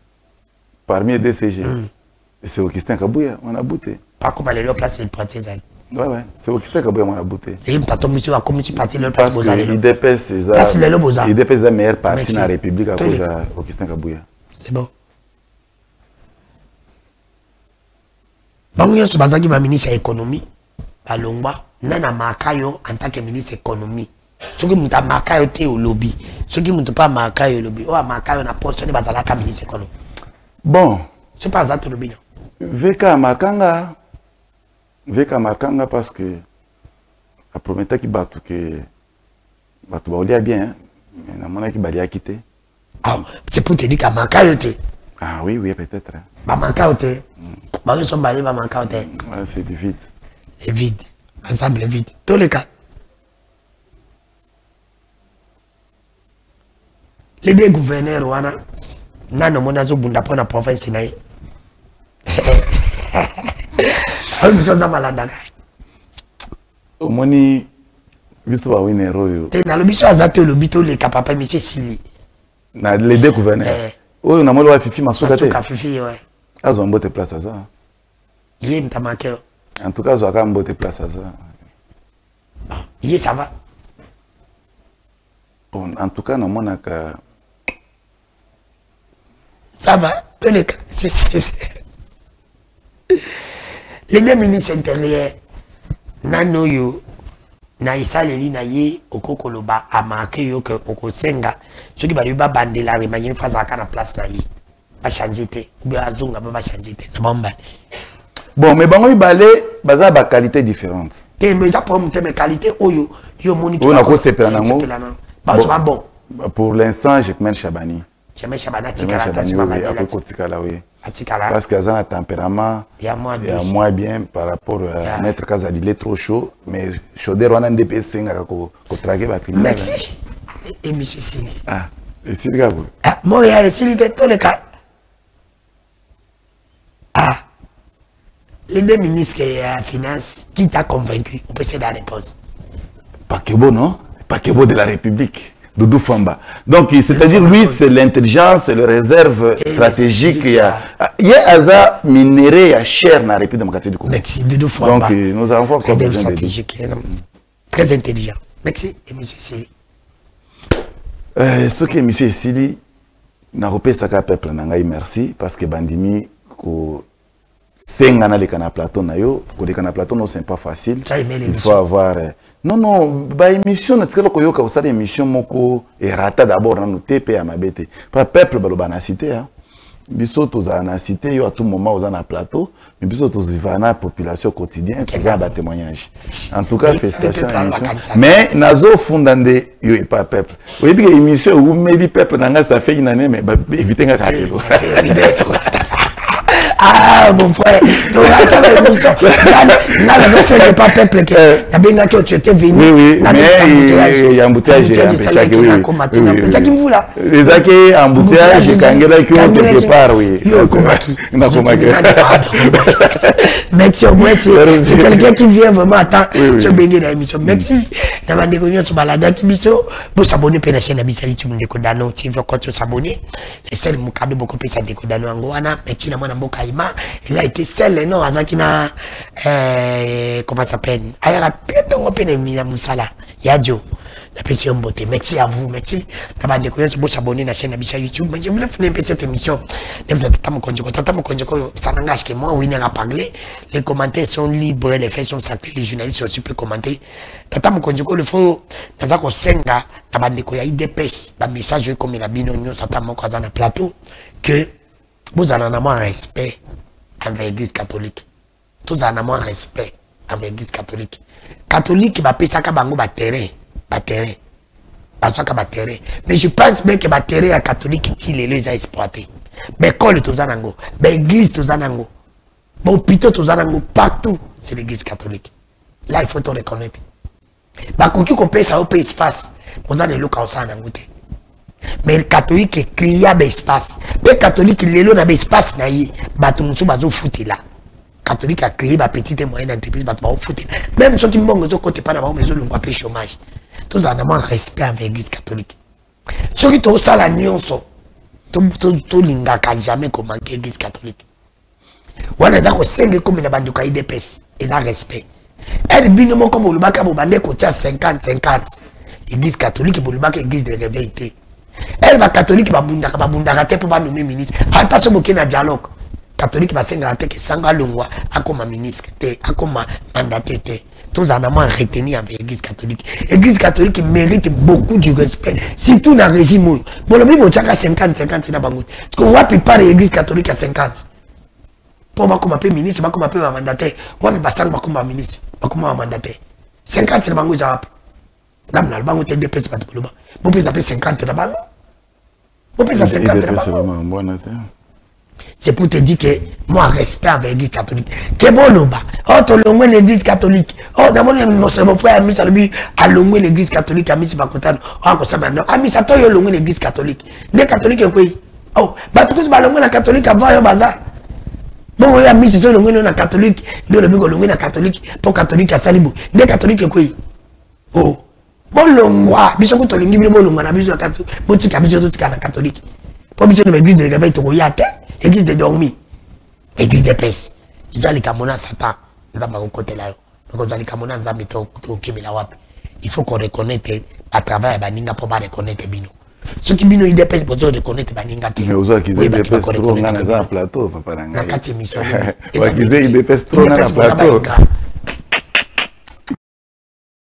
parmi les DCG c'est Augustin Kabouya on a bouté pas comme alelo place le parti ça ouais c'est Augustin Kabouya on a bouté et pas monsieur a comité parti le place vous allez IDPS c'est ça IDPS la meilleure partie dans la République à cause d'Augustin Kabouya c'est bon bango so bazaki ba ministre économie Alongba nana makayo en tant que ministre économie Ce qui m'a marqué au lobby. Ce qui m'a pas marqué au lobby. Oh, marqué on a posté des bazala comme ministre économique. Bon. C'est pas ça tout lobby. VK Makanga parce que la promesse qui bat que batu baolia bien, mais na mona qui balia quitter. Ah, c'est pour te dire qu'à marqué. Ah oui, oui, peut-être. Bah marqué. Bah ils sont balés, bah marqué. C'est du vide. C'est vide. Ensemble vide. Tous les cas. Les deux gouverneurs, wana, nano monazo bunda pour la province naïe. Ah, nous sommes malades. Au moni, biso ba winero yo. Te na le biso azate le bito le capapa monsieur Sili. Na les deux gouverneurs. Oh, na molo wa fifi masuka te. Masuka fifi ouais. Azo mbote place à ça. Yé mtamake. En tout cas, zo aka mbote place à ça. Yé ça va. Bon, en tout cas, na mona ka ça va, tous les cas, c'est les deux ministres intérieurs, nano yo, na isaleli na ye, okokoloba, a marqué yo que okosenga, ceux qui va lui bander la remanier face à la place na ye, va changer te, ou bien azonga va changer te, na bamba. Bon, mais bango balé, baza ba qualité différente. Et mais ça pour mes qualités, oyo, yo monique. On a quoi c'est planango? Bon. Pour l'instant, je mets Chabani. Jamais Chabana Tikala, oui. Parce qu'il y a un tempérament, il y a moins bien par rapport à Maître Kazali, il est trop chaud, mais chaudeur, on a un DPS qui traque la criminelle. Merci. Et monsieur Sini. Ah, et c'est le gars. Ah, Montréal, Sini, tous les cas. Ah, les deux ministres de la Finance, qui t'a convaincu? On peut essayer la réponse. Pakebo, non? Pakebo de la République. Doudou Famba. Donc, c'est-à-dire, lui, c'est l'intelligence, c'est le réserve stratégique. Il y a Aza minéré, il y a cher dans la République démocratique du Congo. Merci, Doudou Famba. Donc, nous avons encore besoin stratégique. Très intelligent. Merci, et M. Sili. Ce que M. Sili n'a pas fait à peuple, merci, parce que Bandimi, Sengana les canapes plateau nayo, les canapes plateau non c'est pas facile. Il faut avoir non ba émission na tselo ko yoka usali émission moko et rata d'abord na no TP à mabete. Pas peuple baloba na cité hein. Biso toza na cité yo à tout moment aux na plateau, mais biso toza vivre na population quotidienne, toza ba témoignage. En tout cas félicitations à l'émission. Mais nazo fondande yo et pas peuple. Oui bien émission où meli peuple nanga ça fait une année mais éviter nga katelo. Ah, mon frère, tu as l'émission. Je ne sais pas peuple que tu étais venu. Oui, mais il y a un embouteillage. Il y a un embouteillage. Les acquis embouteillage, quand il y a quelque part, oui. Merci, c'est quelqu'un qui vient vraiment attendre ce béni dans l'émission. Merci. Dans ma déconnexion sur Balada qui biso, vous s'abonnez à la chaîne Abissali, tu me décodano, tu veux quand tu s'abonner. Et c'est le cadeau beaucoup plus à décodano Angoana, mais tu n'as pas de Kaima. Il a été seul, non, Azakina, comment ça s'appelle? Ayara, peut-être on peut venir à Moussala. Yadio. La pression beauté. Merci à vous, merci. D'abord, de vous s'abonner à la chaîne Abissali YouTube. Mais je voulais finir cette émission. Même si ça n'engage que moi, oui, à parler. Les commentaires sont libres, les faits sont sacrés, les journalistes aussi peuvent commenter. Tata Mokonjoko, le faut, dans un senga, d'abord, il y a des pèses, des messages comme il a bien oignon, Satan Moko dans le plateau, que vous en avez un respect envers l'église catholique. Tous en avez un respect envers l'église catholique. Catholique, va payer ça comme un terrain. Mais je pense bien que le terrain à catholique, il les a exploité. Mais l'école, tout ça, l'église, tout ça, l'hôpital, tout ça, partout, c'est l'église catholique. Là, il faut te reconnaître. Bah, quand on paye ça, on paye espace. On a des locaux en mais le catholique crée un espace. Mais le catholique, il est là dans l'espace. Le catholique a créé une petite et moyenne entreprise. Même ceux qui m'ont dit que pas dans maison, on va chômage. Tous en ont un respect avec l'église catholique. Ceux qui ont ça la nuance, tout l'ingaka jamais comme l'église catholique. On a dit que c'est comme une bande de cahiers d'épaisse. Ils ont respect. Elle binement comme le bac à bande côté 50-50. L'église catholique pour le bac l'église de réveil. Elle va catholique va bundaka pour pas nommer ministre. Attention au na dialogue. Catholique va s'engager que sanga longwa akoma ministre te akoma mandaté te. tous en amont retenir avec l'église catholique. L'église catholique mérite beaucoup du respect, surtout dans le régime. Bon, le plus bon, 50, c'est la banque. Parce qu'on voit plus pas l'église catholique à 50. Pour moi, comme un peu ministre, comme un peu mandataire, moi, je ne pas comme un ministre, pas comme un mandataire. 50, c'est la banque. Là, on a le banque, on a des pas de boulot. Vous pouvez appeler 50 la banque. Vous pouvez appeler 50 la banque. C'est pour te dire que moi, respect avec l'église catholique. Que bon, là-bas. Oh, tu as l'église catholique. Oh, d'abord, mon frère a mis à l'église catholique, a mis à côté. Oh, comme ça maintenant. A mis à toi, l'église catholique. Les catholiques, quoi? Oh, bah, tout le monde, la catholique avant, il y a bazar. Bon, il y a mis c'est la catholique. Le but, la catholique. Pour catholique, à Salibou. Les catholiques, quoi? Oh. Bon, l'ongwa. Bisous, tu as l'ongwa, l'ongwa, la bisou, la catholique. Bon, tu as bisou, tu as la catholique. Pour bisou, l'église de l'église de Royate. Église de dormir, église de paix. Ils ont les Camerounais Satan, ils ont un côté là. Donc, ils ont les Camerounais, ils ont mis au Kimila Wap. Il faut qu'on reconnaisse à travers Baninga pour pas reconnaître Bino. Ceux qui Bino, ils dépêchent pour reconnaître Baninga. Mais aux autres, ils dépêchent trop, on a un plateau, papa. Na kati émission. Ils dépêchent trop, on a un plateau.